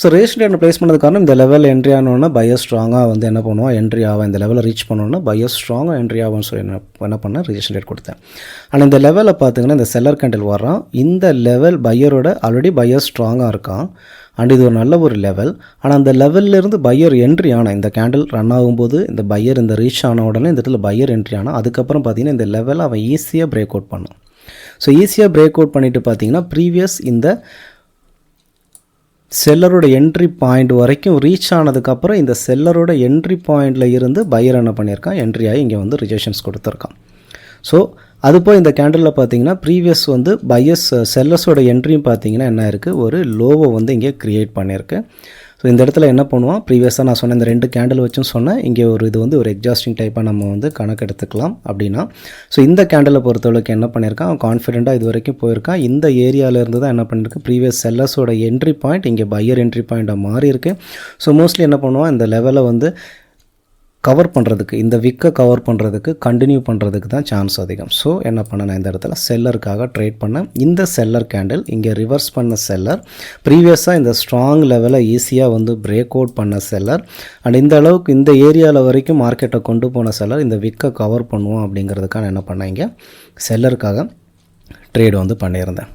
ஸோ ரிஜெக்ஷன் ட்ரேட் ப்ளேஸ் பண்ணது காரணம் இந்த லெவல் என்ட்ரி ஆனோன்னா பையர் ஸ்ட்ராங்காக வந்து என்ன பண்ணுவோம், என்ட்ரி ஆகும். இந்த லெவலை ரீச் பண்ணோன்னா பையர் ஸ்ட்ராங்காக என்ட்ரி ஆகும்னு சொல்லி என்ன பண்ணேன், ரிஜெக்ஷன் ரேட் கொடுத்தேன். ஆனால் இந்த லெவலில் பார்த்தீங்கன்னா இந்த செல்லர் கேண்டில் வர்றான். இந்த லெவல் பையரோட ஆல்ரெடி பையர் ஸ்ட்ராங்காக இருக்கான் அண்ட் இது ஒரு நல்ல ஒரு லெவல். ஆனால் அந்த லெவல்லேருந்து பையர் என்ட்ரி ஆனால் இந்த கேண்டில் ரன் ஆகும்போது இந்த பையர் இந்த ரீச் ஆன உடனே இந்த இடத்துல பையர் என்ட்ரி ஆனால் அதுக்கப்புறம் பார்த்தீங்கன்னா இந்த லெவலை அவன் ஈஸியாக பிரேக் அவுட் பண்ணும். ஸோ ஈஸியாக பிரேக் அவுட் பண்ணிவிட்டு பார்த்தீங்கன்னா ப்ரீவியஸ் இந்த செல்லரோட என்ட்ரி பாயிண்ட் வரைக்கும் ரீச் ஆனதுக்கப்புறம் இந்த செல்லரோட என்ட்ரி பாயிண்டில் இருந்து பையர் என்ன பண்ணியிருக்கான், என்ட்ரி ஆகி இங்கே வந்து ரிஜெக்ஷன்ஸ் கொடுத்துருக்கான். ஸோ அது போய் இந்த கேண்டிலில் பார்த்தீங்கன்னா ப்ரீவியஸ் வந்து பையர்ஸ் செல்லர்ஸோட என்ட்ரியும் பார்த்தீங்கன்னா என்ன இருக்குது, ஒரு லோவை வந்து இங்கே க்ரியேட் பண்ணியிருக்கு. ஸோ இந்த இடத்துல என்ன பண்ணுவோம், ப்ரீவியஸாக நான் சொன்ன இந்த 2 கேண்டில் வச்சும் சொன்னேன், இங்கே ஒரு இது வந்து ஒரு எக்ஸாஸ்டிங் டைப்பாக நம்ம வந்து கணக்கு எடுத்துக்கலாம் அப்படின்னா. ஸோ இந்த கேண்டிலை பொறுத்தளவுக்கு என்ன பண்ணியிருக்கான், அவன் கான்ஃபிடென்ட்டாக இது வரைக்கும் போயிருக்கான். இந்த ஏரியாவிலேருந்து தான் என்ன பண்ணியிருக்கு, ப்ரீவியஸ் செல்லர்ஸோட என்ட்ரி பாயிண்ட் இங்கே பையர் என்ட்ரி பாயிண்ட்டாக மாறி இருக்குது. ஸோ மோஸ்ட்லி என்ன பண்ணுவான், இந்த லெவலை வந்து கவர் பண்ணுறதுக்கு, இந்த விக்கை கவர் பண்ணுறதுக்கு, கண்டினியூ பண்ணுறதுக்கு தான் சான்ஸ் அதிகம். ஸோ என்ன பண்ண, நான் இந்த இடத்துல செல்லருக்காக ட்ரேட் பண்ணேன். இந்த செல்லர் கேண்டில் இங்கே ரிவர்ஸ் பண்ண செல்லர், ப்ரீவியஸாக இந்த ஸ்ட்ராங் லெவலை ஈஸியாக வந்து பிரேக் அவுட் பண்ண செல்லர் அண்ட் இந்த அளவுக்கு இந்த ஏரியாவில் வரைக்கும் மார்க்கெட்டை கொண்டு போன செல்லர் இந்த விக்கை கவர் பண்ணுவோம் அப்படிங்கிறதுக்காக என்ன பண்ணேன், இங்கே செல்லருக்காக ட்ரேட் வந்து பண்ணியிருந்தேன்.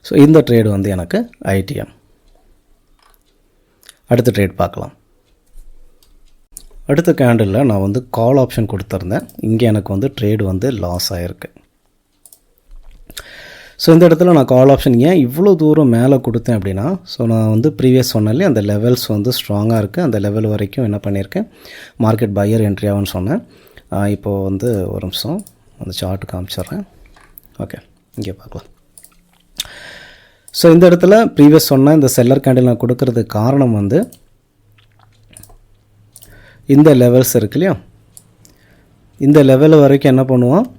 ஸோ இந்த ட்ரேடு வந்து எனக்கு ஐடிஎம். அடுத்த ட்ரேட் பார்க்கலாம். அடுத்த கேண்டிலில் நான் வந்து கால் ஆப்ஷன் கொடுத்துருந்தேன். இங்கே எனக்கு வந்து ட்ரேடு வந்து லாஸ் ஆகிருக்கு. ஸோ இந்த இடத்துல நான் கால் ஆப்ஷன் ஏன் இவ்வளோ தூரம் மேலே கொடுத்தேன் அப்படின்னா, ஸோ நான் வந்து ப்ரீவியஸ் சொன்னாலே அந்த லெவல்ஸ் வந்து ஸ்ட்ராங்காக இருக்குது. அந்த லெவல் வரைக்கும் என்ன பண்ணியிருக்கேன், மார்க்கெட் பையர் என்ட்ரி ஆகும்னு சொன்னேன். இப்போது வந்து ஒரு நிமிஷம் அந்த சார்ட் காமிச்சிட்றேன். ஓகே, இங்கே பார்க்கலாம். ஸோ இந்த இடத்துல ப்ரீவியஸ் சொன்ன இந்த செல்லர் கேண்டில் நான் கொடுக்கறதுக்கு காரணம் வந்து இந்த லெவல்ஸ் இருக்கு இல்லையா, இந்த லெவல் வரைக்கும் என்ன பண்ணுவோம்,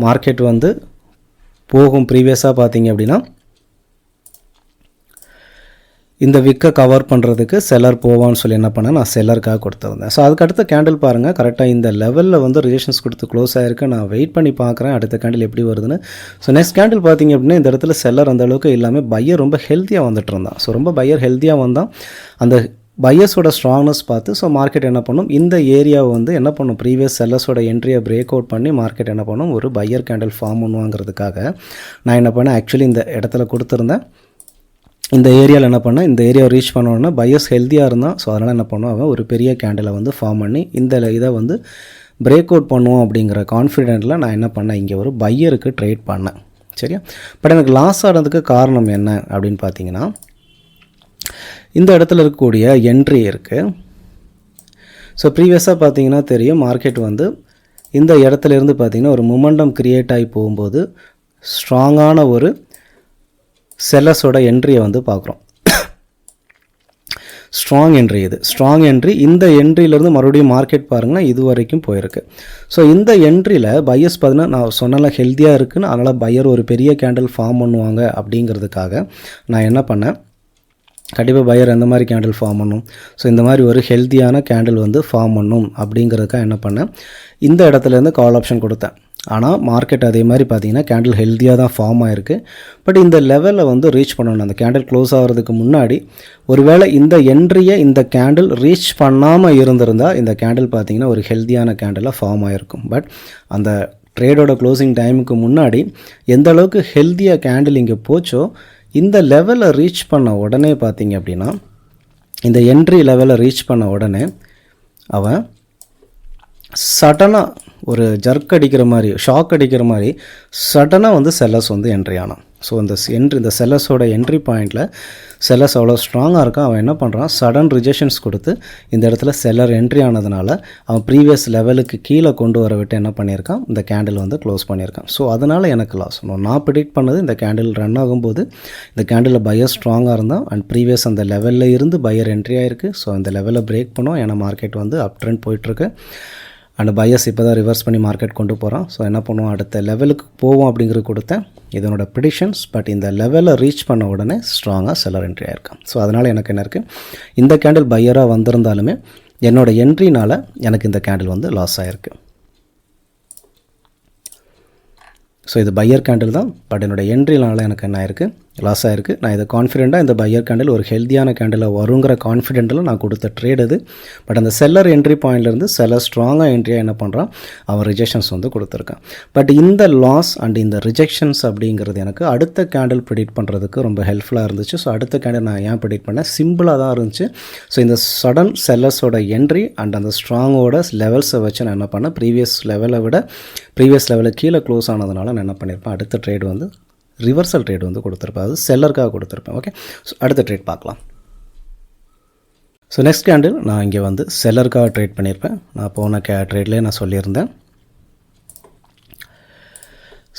மார்க்கெட் வந்து போகும். ப்ரீவியஸாக பார்த்தீங்க அப்படின்னா இந்த விக்கை கவர் பண்ணுறதுக்கு செல்லர் போவான்னு சொல்லி என்ன பண்ணேன், நான் செல்லருக்காக கொடுத்துருந்தேன். ஸோ அதுக்கடுத்த கேண்டில் பாருங்கள், கரெக்டாக இந்த லெவலில் வந்து ரிஜெக்ஷன்ஸ் கொடுத்து க்ளோஸ் ஆகிருக்கு. நான் வெயிட் பண்ணி பார்க்குறேன் அடுத்த கேண்டில் எப்படி வருதுன்னு. ஸோ நெக்ஸ்ட் கேண்டில் பார்த்தீங்க அப்படின்னா இந்த இடத்துல செல்லர் அந்த அளவுக்கு இல்லாமல் பையர் ரொம்ப ஹெல்த்தியாக வந்துட்டு இருந்தான். ஸோ ரொம்ப பையர் ஹெல்த்தியாக வந்தான். அந்த பையர்ஸோட ஸ்ட்ராங்னஸ் பார்த்து ஸோ மார்க்கெட் என்ன பண்ணும், இந்த ஏரியாவை வந்து என்ன பண்ணும், ப்ரீவியஸ் செல்லர்ஸோட என்ட்ரியை பிரேக் அவுட் பண்ணி மார்க்கெட் என்ன பண்ணும், ஒரு பையர் கேண்டில் ஃபார்ம் பண்ணுவாங்கிறதுக்காக நான் என்ன பண்ணேன், ஆக்சுவலி இந்த இடத்துல கொடுத்துருந்தேன். இந்த ஏரியாவில் என்ன பண்ணேன், இந்த ஏரியாவை ரீச் பண்ணோன்னா பையர்ஸ் ஹெல்த்தியாக இருந்தான். ஸோ அதனால் என்ன பண்ணுவோம், அவன் ஒரு பெரிய கேண்டிலை வந்து ஃபார்ம் பண்ணி இந்த இதை வந்து பிரேக் அவுட் பண்ணுவோம் அப்படிங்கிற கான்ஃபிடென்ட்டில் நான் என்ன பண்ணேன், இங்கே ஒரு பையருக்கு ட்ரேட் பண்ணேன். சரியா, பட் எனக்கு லாஸ் ஆனதுக்கு காரணம் என்ன அப்படின்னு பார்த்தீங்கன்னா, இந்த இடத்துல இருக்கக்கூடிய என்ட்ரி இருக்குது. ஸோ ப்ரீவியஸாக பார்த்தீங்கன்னா தெரியும், மார்க்கெட் வந்து இந்த இடத்துலேருந்து பார்த்தீங்கன்னா ஒரு மொமெண்டம் க்ரியேட் ஆகி போகும்போது ஸ்ட்ராங்கான ஒரு செல்லர்ஸோட என்ட்ரியை வந்து பார்க்குறோம். ஸ்ட்ராங் என்ட்ரி இது. Strong entry. இந்த என்ட்ரியிலேருந்து மறுபடியும் மார்க்கெட் பாருங்கன்னா இது வரைக்கும் போயிருக்கு. ஸோ இந்த என்ட்ரியில் பையர்ஸ் பார்த்தீங்கன்னா நான் சொன்னால ஹெல்த்தியாக இருக்குன்னு, அதனால் பையர் ஒரு பெரிய கேண்டில் ஃபார்ம் பண்ணுவாங்க அப்படிங்கிறதுக்காக நான் என்ன பண்ணேன், கண்டிப்பாக பையர் எந்த மாதிரி கேண்டில் ஃபார்ம் பண்ணும், ஸோ இந்த மாதிரி ஒரு ஹெல்த்தியான கேண்டில் வந்து ஃபார்ம் பண்ணும் அப்படிங்கிறதுக்காக என்ன பண்ணேன், இந்த இடத்துலேருந்து கால் ஆப்ஷன் கொடுத்தேன். ஆனால் மார்க்கெட் அதே மாதிரி பார்த்தீங்கன்னா கேண்டில் ஹெல்த்தியாக தான் ஃபார்ம் ஆகிருக்கு. பட் இந்த லெவலில் வந்து ரீச் பண்ணணும். அந்த கேண்டில் க்ளோஸ் ஆகிறதுக்கு முன்னாடி ஒருவேளை இந்த என்ட்ரியை இந்த கேண்டில் ரீச் பண்ணாமல் இருந்திருந்தால் இந்த கேண்டில் பார்த்தீங்கன்னா ஒரு ஹெல்த்தியான கேண்டிலாக ஃபார்ம் ஆகிருக்கும். பட் அந்த ட்ரேடோட க்ளோசிங் டைமுக்கு முன்னாடி எந்த அளவுக்கு ஹெல்த்தியாக கேண்டில் இங்கே போச்சோ, இந்த லெவலை ரீச் பண்ண உடனே பார்த்தீங்க அப்படின்னா, இந்த என்ட்ரி லெவலை ரீச் பண்ண உடனே அவன் சடனாக ஒரு ஜர்க் அடிக்கிற மாதிரி, ஷாக் அடிக்கிற மாதிரி சடனாக வந்து செல்லர்ஸ் வந்து என்ட்ரி ஆனான். ஸோ இந்த செல்லர்ஸோட என்ட்ரி பாயிண்டில் செல்லர்ஸ் அவ்வளோ ஸ்ட்ராங்காக இருக்கான். அவன் என்ன பண்ணுறான், சடன் ரிஜெக்ஷன்ஸ் கொடுத்து இந்த இடத்துல செல்லர் என்ட்ரி ஆனதுனால அவன் ப்ரீவியஸ் லெவலுக்கு கீழே கொண்டு வர விட்டு என்ன பண்ணியிருக்கான், இந்த கேண்டில் வந்து க்ளோஸ் பண்ணியிருக்கான். ஸோ அதனால் எனக்கு லாஸ். நான் ப்ரிடிக்ட் பண்ணது இந்த கேண்டில் ரன் ஆகும்போது இந்த கேண்டில் பையர் ஸ்ட்ராங்காக இருந்தால் அண்ட் ப்ரீவியஸ் அந்த லெவலில் இருந்து பையர் என்ட்ரி ஆகிருக்கு. ஸோ அந்த லெவலை பிரேக் பண்ணோம். ஏன்னா மார்க்கெட் வந்து அப் ட்ரெண்ட் போயிட்டுருக்கு அண்ட் பையர்ஸ் இப்போ தான் ரிவர்ஸ் பண்ணி மார்க்கெட் கொண்டு போகிறான். ஸோ என்ன பண்ணுவோம், அடுத்த லெவலுக்கு போவோம் அப்படிங்கிறது கொடுத்தேன். இதனோட ப்ரிடிக்ஷன்ஸ். பட் இந்த லெவலை ரீச் பண்ண உடனே ஸ்ட்ராங்காக செல்லர் என்ட்ரி ஆகிருக்கான். ஸோ அதனால் எனக்கு என்ன இருக்குது, இந்த கேண்டில் பையராக வந்திருந்தாலுமே என்னோடய என்ட்ரினால் எனக்கு இந்த கேண்டில் வந்து லாஸ் ஆகிருக்கு. ஸோ இது பையர் கேண்டில் தான். பட் என்னோடய என்ட்ரினால எனக்கு என்ன ஆயிருக்கு, லாஸ் ஆகிருக்கு. நான் இதை கான்ஃபிடெண்ட்டாக இந்த பையர் கேண்டில் ஒரு ஹெல்த்தியான கேண்டில் வருங்கிற கான்ஃபிடென்ட்டில் நான் கொடுத்த ட்ரேட் அது. பட் அந்த செல்லர் என்ட்ரி பாயிண்ட்லேருந்து செல்லர் ஸ்ட்ராங்காக என்ட்ரியாக என்ன பண்ணுறான், அவன் ரிஜெக்ஷன்ஸ் வந்து கொடுத்துருக்கான். பட் இந்த லாஸ் அண்ட் இந்த ரிஜெக்ஷன்ஸ் அப்படிங்கிறது எனக்கு அடுத்த கேண்டில் ப்ரிடிக்ட் பண்ணுறதுக்கு ரொம்ப ஹெல்ப்ஃபுல்லாக இருந்துச்சு. ஸோ அடுத்த கேண்டில் நான் ஏன் ப்ரிடிக்ட் பண்ணேன், சிம்பிளாக தான் இருந்துச்சு. ஸோ இந்த சடன் செல்லர்ஸோட என்ட்ரி அண்ட் அந்த ஸ்ட்ராங்கோட லெவல்ஸை வச்சு நான் என்ன பண்ணேன், ப்ரீவியஸ் லெவலுக்கு கீழே க்ளோஸ் ஆனதுனால நான் என்ன பண்ணியிருப்பேன், அடுத்த ட்ரேட் வந்து ரிவர்சல் ட்ரேட் வந்து கொடுத்துருப்பேன். அது செல்லருக்காக கொடுத்துருப்பேன். ஓகே, ஸோ அடுத்த ட்ரேட் பார்க்கலாம். ஸோ நெக்ஸ்ட் கேண்டில் நான் இங்கே வந்து செல்லருக்காக ட்ரேட் பண்ணியிருப்பேன். நான் போன ட்ரேட்லேயே நான் சொல்லியிருந்தேன்.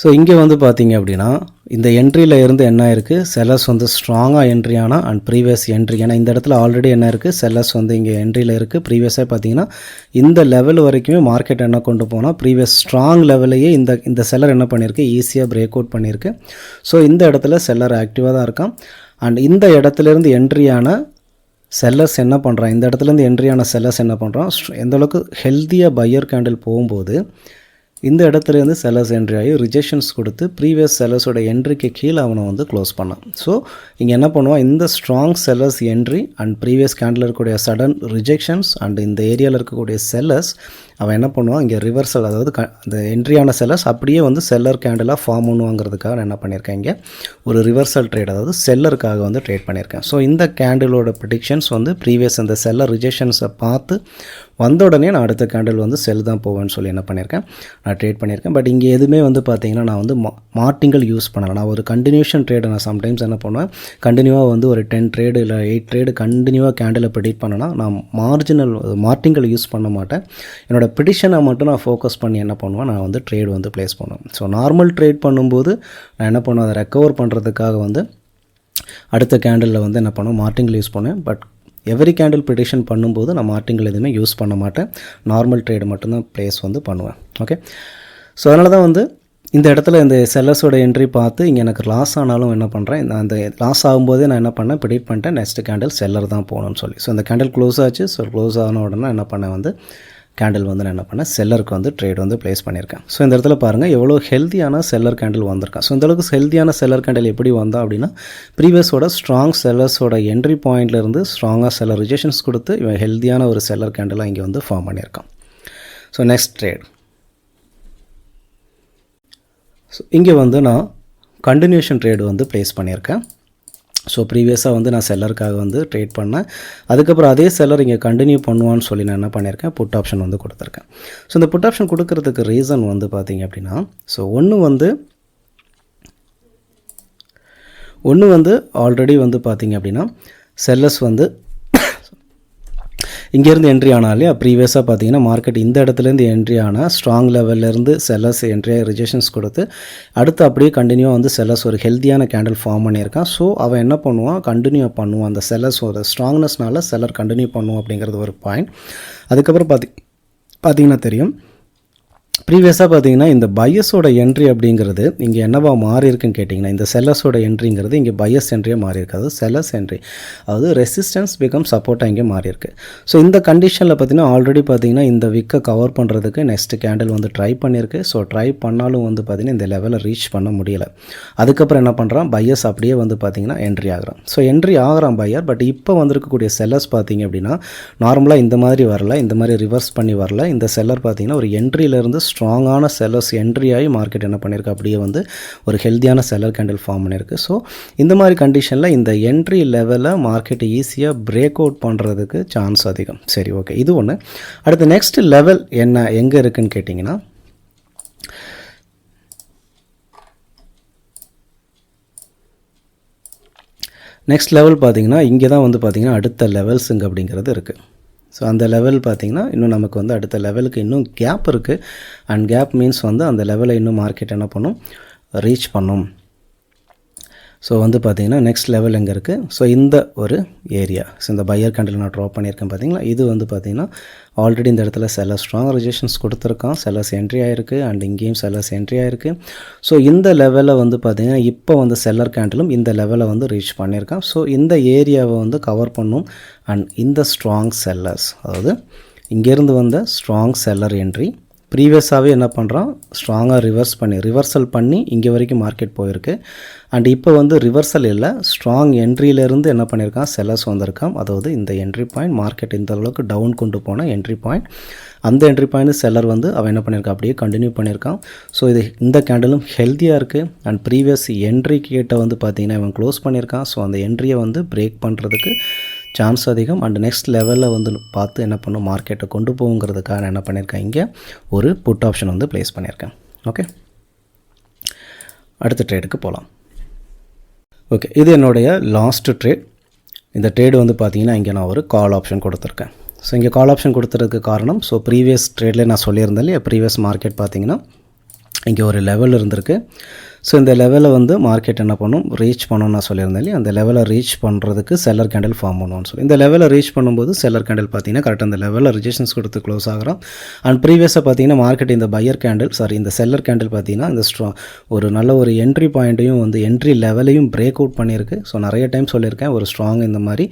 ஸோ இங்கே வந்து பார்த்தீங்க அப்படின்னா இந்த என்ட்ரியில் இருந்து என்ன இருக்குது, செல்லர்ஸ் வந்து ஸ்ட்ராங்காக என்ட்ரி ஆனால் அண்ட் ப்ரீவியஸ் என்ட்ரி. ஏன்னா இந்த இடத்துல ஆல்ரெடி என்ன இருக்குது, செல்லர்ஸ் வந்து இங்கே என்ட்ரியில் இருக்குது. ப்ரீவியஸாக பார்த்தீங்கன்னா இந்த லெவல் வரைக்குமே மார்க்கெட் என்ன கொண்டு போனால் ப்ரீவியஸ் ஸ்ட்ராங் லெவலையே இந்த செல்லர் என்ன பண்ணியிருக்கு, ஈஸியாக பிரேக் அவுட் பண்ணியிருக்கு. ஸோ இந்த இடத்துல செல்லர் ஆக்டிவாக தான் இருக்கான். அண்ட் இந்த இடத்துலேருந்து என்ட்ரியான செல்லர்ஸ் என்ன பண்ணுறான், இந்த இடத்துலேருந்து என்ட்ரியான செல்லர்ஸ் என்ன பண்ணுறான், எந்தளவுக்கு ஹெல்த்தியாக பையர் கேண்டில் போகும்போது இந்த இடத்துலேருந்து செல்லர்ஸ் என்ட்ரி ஆகி ரிஜெக்ஷன்ஸ் கொடுத்து ப்ரீவியஸ் செல்லர்ஸோட என்ட்ரிக்கு கீழே அவனை வந்து க்ளோஸ் பண்ணான். ஸோ இங்கே என்ன பண்ணுவான், இந்த strong sellers entry and previous candle இருக்கக்கூடிய சடன் ரிஜெக்ஷன்ஸ் அண்ட் இந்த ஏரியாவில் இருக்கக்கூடிய செல்லர்ஸ் அவன் என்ன பண்ணுவான், இங்கே ரிவர்சல், அதாவது அந்த என்ட்ரியான செல்லர்ஸ் அப்படியே வந்து செல்லர் கேண்டிலாக ஃபார்ம் பண்ணுவாங்கிறதுக்காக நான் என்ன பண்ணியிருக்கேன், இங்கே ஒரு ரிவர்சல் ட்ரேட், அதாவது செல்லருக்காக வந்து ட்ரேட் பண்ணியிருக்கேன். ஸோ இந்த கேண்டிலோட ப்ரிடிக்ஷன்ஸ் வந்து ப்ரீவியஸ் அந்த செல்லர் ரிஜெக்ஷன்ஸை பார்த்து வந்த உடனே நான் அடுத்த கேண்டில் வந்து செல் தான் போவேன்னு சொல்லி என்ன பண்ணியிருக்கேன், நான் ட்ரேட் பண்ணியிருக்கேன். பட் இங்கே எதுவுமே வந்து பார்த்தீங்கன்னா நான் வந்து மார்டிங்கல் யூஸ் பண்ணலை. நான் ஒரு கண்டினியூஷன் ட்ரேடு நான் சம்டைம்ஸ் என்ன பண்ணுவேன், கண்டினியூவாக வந்து ஒரு 10 ட்ரேடு இல்லை 8 ட்ரேடு கண்டினியூவாக கேண்டிலை ப்ரிடிக்ட் பண்ணேன்னா நான் மார்டிங்கல் யூஸ் பண்ண மாட்டேன். என்னோட ப்ரிடிக்ஷனை மட்டும் நான் ஃபோக்கஸ் பண்ணி என்ன பண்ணுவேன், நான் வந்து ட்ரேட் வந்து ப்ளேஸ் பண்ணுவேன். ஸோ நார்மல் ட்ரேட் பண்ணும்போது நான் என்ன பண்ணுவேன், அதை ரெக்கவர் பண்ணுறதுக்காக வந்து அடுத்த கேண்டிலில் வந்து என்ன பண்ணுவேன், மார்டிங்கல் யூஸ் பண்ணுவேன். பட் எவ்ரி கேண்டில் ப்ரிடிக்ஷன் பண்ணும்போது நான் மார்டிங்கல் எதுவுமே யூஸ் பண்ண மாட்டேன். நார்மல் ட்ரேடு மட்டும்தான் ப்ளேஸ் வந்து பண்ணுவேன். ஓகே, ஸோ அதனால தான் வந்து இந்த இடத்துல இந்த செல்லர்ஸோட என்ட்ரி பார்த்து இங்கே எனக்கு லாஸ் ஆனாலும் என்ன பண்ணுறேன், அந்த லாஸ் ஆகும்போதே நான் என்ன பண்ணேன், ப்ரிடிக்ட் பண்ணிட்டேன் நெக்ஸ்ட் கேண்டில் செல்லர் தான் போகணும்னு சொல்லி. ஸோ இந்த கேண்டில் க்ளோஸ் ஆச்சு. ஸோ க்ளோஸ் ஆன உடனே என்ன பண்ணேன், வந்து கேண்டில் வந்து நான் என்ன பண்ணேன், செல்லருக்கு வந்து ட்ரேட் வந்து ப்ளேஸ் பண்ணியிருக்கேன். ஸோ இந்த இடத்துல பாருங்கள் எவ்வளோ ஹெல்த்தியான செல்லர் கேண்டில் வந்திருக்கான். ஸோ இந்தளவுக்கு ஹெல்த்தியான செல்லர் கேண்டில் எப்படி வந்தா அப்படின்னா ப்ரீவியஸோட ஸ்ட்ராங் செல்லர்ஸோட என்ட்ரி பாயிண்ட்லேருந்து ஸ்ட்ராங்காக செல்லர் ரிஜெக்ஷன்ஸ் கொடுத்து இவன் ஹெல்த்தியான ஒரு செல்லர் கேண்டிலாக இங்கே வந்து ஃபார்ம் பண்ணியிருக்கான். So next trade. ஸோ இங்கே வந்து நான் கண்டினியூஷன் ட்ரேடு வந்து ப்ளேஸ் பண்ணியிருக்கேன். ஸோ ப்ரீவியஸாக வந்து நான் செல்லருக்காக வந்து ட்ரேட் பண்ணேன். அதுக்கப்புறம் அதே செல்லர் இங்கே கண்டினியூ பண்ணுவான்னு சொல்லி நான் என்ன பண்ணியிருக்கேன், புட் ஆப்ஷன் வந்து கொடுத்துருக்கேன். ஸோ இந்த புட் ஆப்ஷன் கொடுக்கறதுக்கு ரீசன் வந்து பார்த்திங்க அப்படின்னா, ஸோ ஒன்று வந்து ஆல்ரெடி வந்து பார்த்திங்க அப்படின்னா செல்லர்ஸ் வந்து இங்கேருந்து என்ட்ரி ஆனாலே ப்ரீவியஸாக பார்த்தீங்கன்னா மார்க்கெட் இந்த இடத்துலேருந்து என்ட்ரி ஆனால் ஸ்ட்ராங் லெவல்லேருந்து செல்லர்ஸ் என்ட்ரி ரிஜெக்ஷன்ஸ் கொடுத்து அடுத்து அப்படியே கண்டினியூவாக வந்து செல்லர்ஸ் ஒரு ஹெல்த்தியான கேண்டில் ஃபார்ம் பண்ணியிருக்கான். ஸோ அவன் என்ன பண்ணுவான், கண்டினியூ பண்ணுவான். அந்த செல்லர்ஸ் ஒரு ஸ்ட்ராங்னஸ்னால செல்லர் கண்டினியூ பண்ணுவோம் அப்படிங்கிறது ஒரு பாயிண்ட். அதுக்கப்புறம் பார்த்தீங்கன்னா தெரியும், ப்ரீவியஸாக பார்த்தீங்கன்னா இந்த பையஸோட என்ட்ரி அப்படிங்கிறது இங்கே என்னவா மாறி இருக்குன்னு கேட்டிங்கன்னா, இந்த செல்லர்ஸோட என்ட்ரிங்கிறது இங்கே பையஸ் என்ட்ரியாக மாறி இருக்காது, செல்லர்ஸ் என்ட்ரி, அதாவது ரெசிஸ்டன்ஸ் பிகம் சப்போர்ட்டாக இங்கே மாறி இருக்கு. ஸோ இந்த கண்டிஷனில் பார்த்தீங்கன்னா ஆல்ரெடி பார்த்தீங்கன்னா இந்த விக்கை கவர் பண்ணுறதுக்கு நெக்ஸ்ட் கேண்டில் வந்து ட்ரை பண்ணியிருக்கு. ஸோ ட்ரை பண்ணாலும் வந்து பார்த்திங்கன்னா இந்த லெவலை ரீச் பண்ண முடியலை. அதுக்கப்புறம் என்ன பண்ணுறான், பையஸ் அப்படியே வந்து பார்த்திங்கன்னா என்ட்ரி ஆகிறான். ஸோ என்ட்ரி ஆகிறான் பையர். பட் இப்போ வந்திருக்கக்கூடிய செல்லர்ஸ் பார்த்திங்க அப்படின்னா நார்மலாக இந்த மாதிரி வரல, இந்த மாதிரி ரிவர்ஸ் பண்ணி வரல. இந்த செல்லர் பார்த்திங்கன்னா ஒரு என்ட்ரியிலேருந்து ஸ்ட்ராங்கான செல்லர்ஸ் என்ட்ரி ஆகி மார்க்கெட் என்ன பண்ணியிருக்கு, அப்படியே வந்து ஒரு ஹெல்த்தியான செல்லர் கேண்டில் ஃபார்ம் பண்ணியிருக்கு. ஸோ இந்த மாதிரி கண்டிஷனில் இந்த என்ட்ரி லெவலை மார்க்கெட் ஈஸியாக பிரேக் அவுட் பண்ணுறதுக்கு சான்ஸ் அதிகம். சரி, ஓகே, இது ஒன்று. அடுத்து நெக்ஸ்ட் லெவல் என்ன எங்கே இருக்குன்னு கேட்டிங்கன்னா, நெக்ஸ்ட் லெவல் பார்த்தீங்கன்னா இங்கே தான் வந்து பார்த்திங்கன்னா அடுத்த லெவல்ஸுங்க அப்படிங்கிறது இருக்குது. ஸோ அந்த லெவல் பார்த்திங்கன்னா இன்னும் நமக்கு வந்து அடுத்த லெவலுக்கு இன்னும் கேப் இருக்குது. அண்ட் கேப் மீன்ஸ் வந்து அந்த லெவலை இன்னும் மார்க்கெட் என்ன பண்ணும், ரீச் பண்ணும். ஸோ வந்து பார்த்திங்கன்னா நெக்ஸ்ட் லெவல் எங்கே இருக்குது, ஸோ இந்த ஒரு ஏரியா. ஸோ இந்த பையர் கேண்டில் நான் ட்ரா பண்ணியிருக்கேன் பார்த்தீங்களா, இது வந்து பார்த்திங்கன்னா ஆல்ரெடி இந்த இடத்துல செல்லர் ஸ்ட்ராங் ரிஜெக்ஷன்ஸ் கொடுத்துருக்கான், செல்லர்ஸ் என்ட்ரி ஆகிருக்கு. அண்ட் இங்கேயும் செல்லர்ஸ் என்ட்ரி ஆகிருக்கு. ஸோ இந்த லெவலில் வந்து பார்த்திங்கன்னா இப்போ வந்து செல்லர் கேண்டிலும் இந்த லெவலை வந்து ரீச் பண்ணியிருக்கான். ஸோ இந்த ஏரியாவை வந்து கவர் பண்ணும். அண்ட் இந்த ஸ்ட்ராங் செல்லர்ஸ், அதாவது இங்கேருந்து வந்த ஸ்ட்ராங் செல்லர் என்ட்ரி ப்ரீவியஸாகவே என்ன பண்ணுறான், ஸ்ட்ராங்காக ரிவர்சல் பண்ணி இங்கே வரைக்கும் மார்க்கெட் போயிருக்கு. அண்ட் இப்போ வந்து ரிவர்சல் இல்லை, ஸ்ட்ராங் என்ட்ரியிலேருந்து என்ன பண்ணியிருக்கான், செல்லர்ஸ் வந்திருக்கான். அதாவது இந்த என்ட்ரி பாயிண்ட் மார்க்கெட் இந்த அளவுக்கு டவுன் கொண்டு போன என்ட்ரி பாயிண்ட், அந்த என்ட்ரி பாயிண்ட் செல்லர் வந்து அவன் என்ன பண்ணியிருக்கான், அப்படியே கண்டினியூ பண்ணியிருக்கான். ஸோ இது இந்த கேண்டலும் ஹெல்த்தியாக இருக்குது. அண்ட் ப்ரீவியஸ் என்ட்ரி கிட்ட வந்து பார்த்திங்கன்னா இவன் க்ளோஸ் பண்ணியிருக்கான். ஸோ அந்த என்ட்ரியை வந்து பிரேக் பண்ணுறதுக்கு சான்ஸ் அதிகம். அண்ட் நெக்ஸ்ட் லெவலில் வந்து பார்த்து என்ன பண்ணும், மார்க்கெட்டை கொண்டு போகுங்கிறதுக்காக என்ன பண்ணியிருக்கேன், இங்கே ஒரு புட் ஆப்ஷன் வந்து ப்ளேஸ் பண்ணியிருக்கேன். ஓகே, அடுத்த ட்ரேடுக்கு போகலாம். ஓகே, இது என்னுடைய லாஸ்ட் ட்ரேட். இந்த ட்ரேடு வந்து பார்த்திங்கன்னா இங்கே நான் ஒரு கால் ஆப்ஷன் கொடுத்துருக்கேன். ஸோ இங்கே கால் ஆப்ஷன் கொடுத்துறதுக்கு காரணம், ஸோ ப்ரீவியஸ் ட்ரேட்லேயே நான் சொல்லியிருந்தேன் இல்லையா, ப்ரீவியஸ் மார்க்கெட் பார்த்திங்கன்னா இங்கே ஒரு லெவல் இருந்திருக்கு. ஸோ இந்த லெவலை வந்து மார்க்கெட் என்ன பண்ணும், ரீச் பண்ணணும்னு நான் சொல்லியிருந்தேன் இல்லையா, அந்த லெவலை ரீச் பண்ணுறதுக்கு செல்லர் கேண்டில் ஃபார்ம் பண்ணுவோம்னு சொல்லி இந்த லெவலை ரீச் பண்ணும்போது செல்லர் கேண்டில் பார்த்தீங்கன்னா கரெக்டாக அந்த லெவலில் ரிஜெக்ஷன்ஸ் கொடுத்து க்ளோஸ் ஆகிறோம். அண்ட் ப்ரீவியஸாக பார்த்தீங்கன்னா மார்க்கெட் இந்த பையர் கேண்டில் இந்த செல்லர் கேண்டில் பார்த்தீங்கன்னா இந்த ஒரு நல்ல ஒரு என்ட்ரி பாயிண்ட்டையும் வந்து என்ட்ரி லெவலையும் பிரேக் அவுட் பண்ணியிருக்கு. ஸோ நிறைய டைம் சொல்லியிருக்கேன், ஒரு ஸ்ட்ராங் இந்த மாதிரி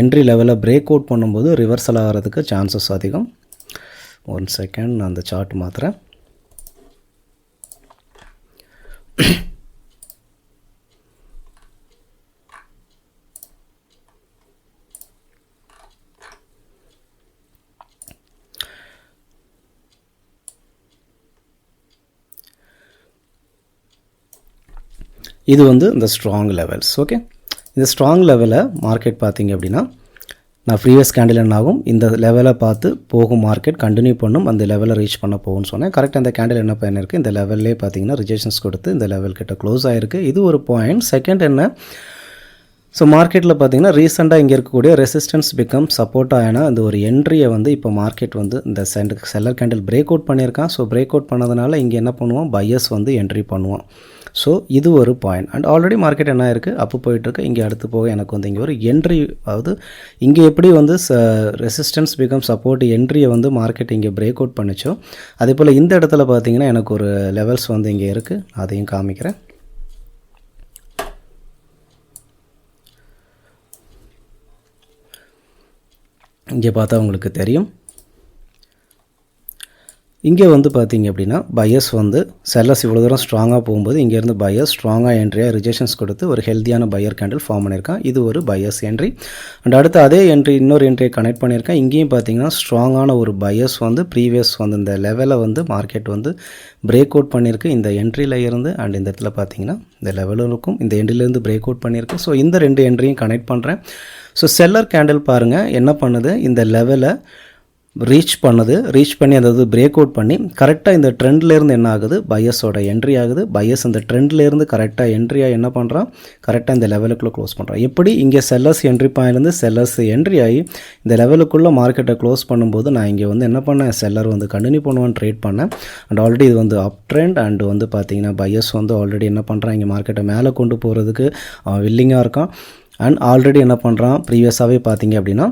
என்ட்ரி லெவலை பிரேக் அவுட் பண்ணும்போது ரிவர்சல் ஆகிறதுக்கு சான்சஸ் அதிகம். 1 செகண்ட், நான் அந்த சார்ட் மாற்றுறேன். இது வந்து இந்த ஸ்ட்ராங் லெவல்ஸ். ஓகே, இந்த ஸ்ட்ராங் லெவலை மார்க்கெட் பார்த்திங்க அப்படின்னா நான் ப்ரீவியஸ் கேண்டில் என்ன ஆகும், இந்த லெவலை பார்த்து போகும், மார்க்கெட் கண்டினியூ பண்ணும், அந்த லெவலை ரீச் பண்ண போகும்னு சொன்னேன். கரெக்டாக அந்த கேண்டில் என்ன பண்ணியிருக்கு, இந்த லெவல்லே பார்த்தீங்கன்னா ரிஜெக்ஷன்ஸ் கொடுத்து இந்த லெவல் கிட்ட க்ளோஸ் ஆகிருக்கு. இது ஒரு பாயிண்ட். செகண்ட் என்ன, ஸோ மார்க்கெட்டில் பார்த்தீங்கன்னா ரீசெண்டாக இங்கே இருக்கக்கூடிய ரெசிஸ்டன்ஸ் பிகம் சப்போர்ட் ஆகினா அந்த ஒரு என்ட்ரியை வந்து இப்போ மார்க்கெட் வந்து இந்த செல்லர் கேண்டில் பிரேக் அவுட் பண்ணியிருக்கான். ஸோ பிரேக் அவுட் பண்ணதுனால இங்கே என்ன பண்ணுவோம், பையர்ஸ் வந்து என்ட்ரி பண்ணுவோம். ஸோ இது ஒரு பாயிண்ட். அண்ட் ஆல்ரெடி மார்க்கெட் என்ன இருக்குது, அப்போ போயிட்டுருக்கு. இங்கே அடுத்து போக எனக்கு வந்து இங்கே ஒரு என்ட்ரி, அதாவது இங்கே எப்படி வந்து ரெசிஸ்டன்ஸ் பிகம் சப்போர்ட் என்ட்ரியை வந்து மார்க்கெட் இங்கே பிரேக் அவுட் பண்ணிச்சோ அதே போல் இந்த இடத்துல பார்த்தீங்கன்னா எனக்கு ஒரு லெவல்ஸ் வந்து இங்கே இருக்குது, அதையும் காமிக்கிறேன். இங்கே பார்த்தா உங்களுக்கு தெரியும், இங்கே வந்து பார்த்திங்க அப்படின்னா பையர்ஸ் வந்து செல்லர்ஸ் இவ்வளோ தூரம் ஸ்ட்ராங்காக போகும்போது இங்கேருந்து பையர்ஸ் ஸ்ட்ராங்காக என்ட்ரியாக ரிஜெக்ஷன்ஸ் கொடுத்து ஒரு ஹெல்த்தியான பையர் கேண்டில் ஃபார்ம் பண்ணியிருக்கான். இது ஒரு பையர்ஸ் என்ட்ரி. அண்ட் அடுத்து அதே என்ட்ரி இன்னொரு என்ட்ரியை கனெக்ட் பண்ணியிருக்கேன். இங்கேயும் பார்த்திங்கன்னா ஸ்ட்ராங்கான ஒரு பையர்ஸ் வந்து ப்ரீவியஸ் வந்து இந்த லெவலை வந்து மார்க்கெட் வந்து பிரேக் அவுட் பண்ணியிருக்கு இந்த என்ட்ரியில் இருந்து. அண்ட் இந்த இடத்துல பார்த்திங்கன்னா இந்த லெவலும் இருக்கும், இந்த என்ட்ரிலேருந்து பிரேக் அவுட் பண்ணியிருக்கு. ஸோ இந்த ரெண்டு என்ட்ரியும் கனெக்ட் பண்ணுறேன். ஸோ செல்லர் கேண்டில் பாருங்கள் என்ன பண்ணுது, இந்த லெவலை ரீச் பண்ணி அதாவது பிரேக் அவுட் பண்ணி கரெக்டாக இந்த ட்ரெண்ட்லேருந்து என்ன ஆகுது, பையஸோட என்ட்ரி ஆகுது. பையஸ் இந்த ட்ரெண்ட்லேருந்து கரெக்டாக என்ட்ரியாக என்ன பண்ணுறான், கரெக்டாக இந்த லெவலுக்குள்ளே க்ளோஸ் பண்ணுறான். எப்படி இங்கே செல்லர்ஸ் என்ட்ரி பாயிண்ட்லேருந்து செல்லர்ஸ் என்ட்ரி ஆகி இந்த லெவலுக்குள்ளே மார்க்கெட்டை க்ளோஸ் பண்ணும்போது நான் இங்கே வந்து என்ன பண்ணேன், செல்லர் வந்து கண்டினியூ பண்ணுவான்னு ட்ரேட் பண்ணேன். அண்ட் ஆல்ரெடி இது வந்து அப் ட்ரெண்ட் அண்ட் வந்து பார்த்தீங்கன்னா பையஸ் வந்து ஆல்ரெடி என்ன பண்ணுறான், இங்கே மார்க்கெட்டை மேலே கொண்டு போகிறதுக்கு அவன் வில்லிங்காக இருக்கான். அண்ட் ஆல்ரெடி என்ன பண்ணுறான், ப்ரீவியஸாகவே பார்த்தீங்க அப்படின்னா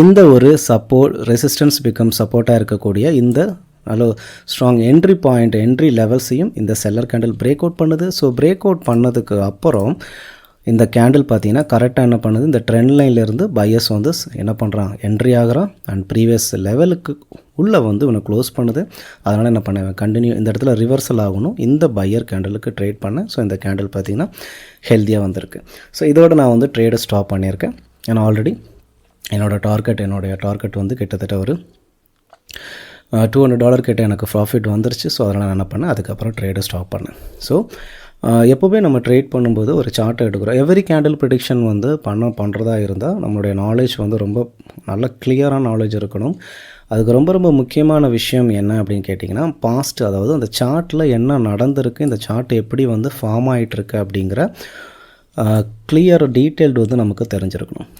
இந்த ஒரு ரெசிஸ்டன்ஸ் பிகம் சப்போர்ட்டாக இருக்கக்கூடிய இந்த நல்ல ஸ்ட்ராங் என்ட்ரி லெவல்ஸையும் இந்த செல்லர் கேண்டில் பிரேக் அவுட் பண்ணுது. ஸோ பிரேக் அவுட் பண்ணதுக்கு அப்புறம் இந்த கேண்டில் பார்த்தீங்கன்னா கரெக்டாக என்ன பண்ணுது, இந்த ட்ரெண்ட் லைன்லேருந்து பையஸ் வந்து என்ன பண்ணுறான், என்ட்ரி ஆகிறான். அண்ட் ப்ரீவியஸ் லெவலுக்கு உள்ளே வந்து இவனை க்ளோஸ் பண்ணுது. அதனால் என்ன பண்ணேன், கண்டினியூ இந்த இடத்துல ரிவர்சல் ஆகணும், இந்த பையர் கேண்டலுக்கு ட்ரேட் பண்ணேன். ஸோ இந்த கேண்டில் பார்த்தீங்கன்னா ஹெல்த்தியாக வந்திருக்கு. ஸோ இதோட நான் வந்து ட்ரேடை ஸ்டாப் பண்ணியிருக்கேன். ஏன்னா ஆல்ரெடி என்னோடய டார்கெட் வந்து கிட்டத்தட்ட ஒரு $200 கிட்ட எனக்கு ப்ராஃபிட் வந்துருச்சு. ஸோ அதனால் நான் என்ன பண்ணேன், அதுக்கப்புறம் ட்ரேடை ஸ்டாப் பண்ணேன். ஸோ எப்போவுமே நம்ம ட்ரேட் பண்ணும்போது ஒரு சார்ட்டை எடுக்கிறோம். எவ்ரி கேண்டில் ப்ரிடிக்ஷன் வந்து பண்ணுறதா இருந்தால் நம்மளுடைய நாலேஜ் வந்து ரொம்ப நல்ல கிளியரான நாலேஜ் இருக்கணும். அதுக்கு ரொம்ப ரொம்ப முக்கியமான விஷயம் என்ன அப்படின்னு கேட்டிங்கன்னா, பாஸ்ட், அதாவது அந்த சார்ட்டில் என்ன நடந்திருக்கு, இந்த சார்ட் எப்படி வந்து ஃபார்ம் ஆகிட்டுருக்கு அப்படிங்கிற கிளியர் டீட்டெயில்டு வந்து நமக்கு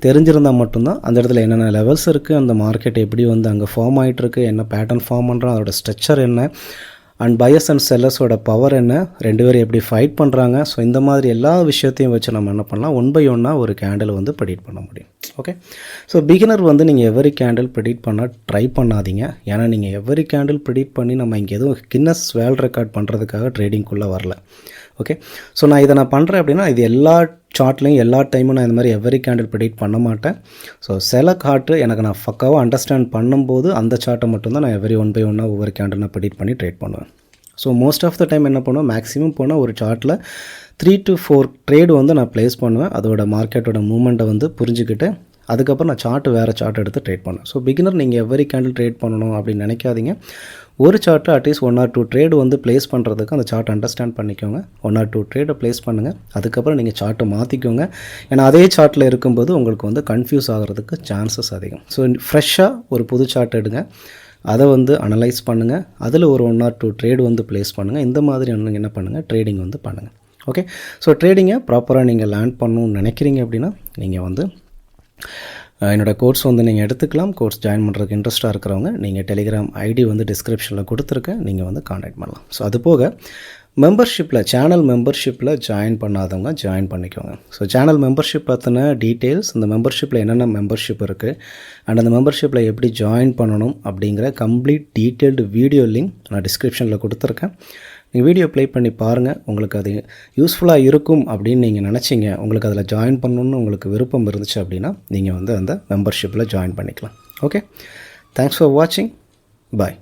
தெரிஞ்சிருந்தால் மட்டும்தான் அந்த இடத்துல என்னென்ன லெவல்ஸ் இருக்குது, அந்த மார்க்கெட் எப்படி வந்து அங்கே ஃபார்ம் ஆகிட்டுருக்கு, என்ன பேட்டர்ன் ஃபார்ம் பண்ணுறோம், அதோட ஸ்ட்ரக்சர் என்ன, அண்ட் பையர்ஸ் அண்ட் செல்லர்ஸோட பவர் என்ன, ரெண்டு பேரும் எப்படி ஃபைட் பண்ணுறாங்க. ஸோ இந்த மாதிரி எல்லா விஷயத்தையும் வச்சு நம்ம என்ன பண்ணலாம், ஒன் பை ஒன்னாக ஒரு கேண்டில் வந்து ப்ரெடிக்ட் பண்ண முடியும். ஓகே, ஸோ பிகினர் வந்து நீங்கள் எவரி கேண்டில் ப்ரெடிக்ட் பண்ண ட்ரை பண்ணாதீங்க. ஏன்னா நீங்கள் எவரி கேண்டில் ப்ரெடிக்ட் பண்ணி நம்ம இங்கே எதுவும் கின்னஸ் வேர்ல்ட் ரெக்கார்ட் பண்ணுறதுக்காக ட்ரேடிங்குள்ளே வரல. ஓகே, ஸோ நான் இதை பண்ணுறேன் அப்படின்னா இது எல்லா சார்ட்லையும் எல்லா டைமும் நான் இந்த மாதிரி எவரி கேண்டில் ப்ரெடிக்ட் பண்ண மாட்டேன். ஸோ சில கார்ட்டு எனக்கு நான் பக்காவாக அண்டர்ஸ்டாண்ட் பண்ணும்போது அந்த சார்ட்டை மட்டும்தான் நான் எவரி ஒன் பை ஒன்னாக ஒவ்வொரு கேண்டில் நான் ப்ரெடிக்ட் பண்ணி ட்ரேட் பண்ணுவேன். So most of the time என்ன பண்ணுவேன், மேக்ஸிமம் போனால் ஒரு சார்ட்டில் 3 to 4 ட்ரேடு வந்து நான் ப்ளேஸ் பண்ணுவேன். அதோட மார்க்கெட்டோட மூமெண்ட்டை வந்து புரிஞ்சுக்கிட்டு அதுக்கப்புறம் நான் வேறு சார்ட் எடுத்து ட்ரேட் பண்ணுவேன். ஸோ பிகினர் நீங்கள் எவரி கேண்டில் ட்ரேட் பண்ணணும் அப்படின்னு நினைக்காதீங்க. ஒரு சார்ட்டை அட்லீஸ்ட் 1 or 2 ட்ரேடு வந்து ப்ளேஸ் பண்ணுறதுக்கு அந்த சார்ட் அண்டர்ஸ்டாண்ட் பண்ணிக்கோங்க. 1 or 2 ட்ரேடை ப்ளேஸ் பண்ணுங்கள். அதுக்கப்புறம் நீங்கள் சார்ட்டை மாற்றிக்கோங்க. ஏன்னா அதே சார்ட்டில் இருக்கும்போது உங்களுக்கு வந்து கன்ஃபியூஸ் ஆகிறதுக்கு சான்சஸ் அதிகம். ஸோ ஃப்ரெஷ்ஷாக ஒரு புது சார்ட் எடுங்க, அதை வந்து அனலைஸ் பண்ணுங்கள், அதில் ஒரு 1 or 2 ட்ரேடு வந்து ப்ளேஸ் பண்ணுங்கள். இந்த மாதிரி என்ன பண்ணுங்கள், ட்ரேடிங் வந்து பண்ணுங்கள். ஓகே, ஸோ ட்ரேடிங்கை ப்ராப்பராக நீங்கள் லேர்ன் பண்ணணும்னு நினைக்கிறீங்க அப்படின்னா நீங்கள் வந்து என்னோடய கோர்ஸ் வந்து நீங்கள் எடுத்துக்கலாம். கோர்ஸ் ஜாயின் பண்ணுறதுக்கு இன்ட்ரெஸ்ட்டாக இருக்கிறவங்க நீங்கள் டெலிகிராம் ஐடி வந்து டிஸ்கிரிப்ஷனில் கொடுத்துருக்கேன், நீங்கள் வந்து காண்டாக்ட் பண்ணலாம். ஸோ அது போக சேனல் மெம்பர்ஷிப்பில் ஜாயின் பண்ணாதவங்க ஜாயின் பண்ணிக்கோங்க. ஸோ சேனல் மெம்பர்ஷிப் பற்றின டீட்டெயில்ஸ், இந்த மெம்பர்ஷிப்பில் என்னென்ன மெம்பர்ஷிப் இருக்குது அண்ட் அந்த மெம்பர்ஷிப்பில் எப்படி ஜாயின் பண்ணணும் அப்படிங்கிற கம்ப்ளீட் டீட்டெயில்டு வீடியோ லிங்க் நான் டிஸ்கிரிப்ஷனில் கொடுத்துருக்கேன். நீங்கள் வீடியோ ப்ளே பண்ணி பாருங்கள். உங்களுக்கு அது யூஸ்ஃபுல்லாக இருக்கும் அப்படின்னு நீங்கள் நினச்சிங்க, உங்களுக்கு அதில் ஜாயின் பண்ணணுன்னு உங்களுக்கு விருப்பம் இருந்துச்சு அப்படின்னா நீங்கள் வந்து அந்த மெம்பர்ஷிப்பில் ஜாயின் பண்ணிக்கலாம். ஓகே, தேங்க்ஸ் ஃபார் வாட்சிங். பாய்.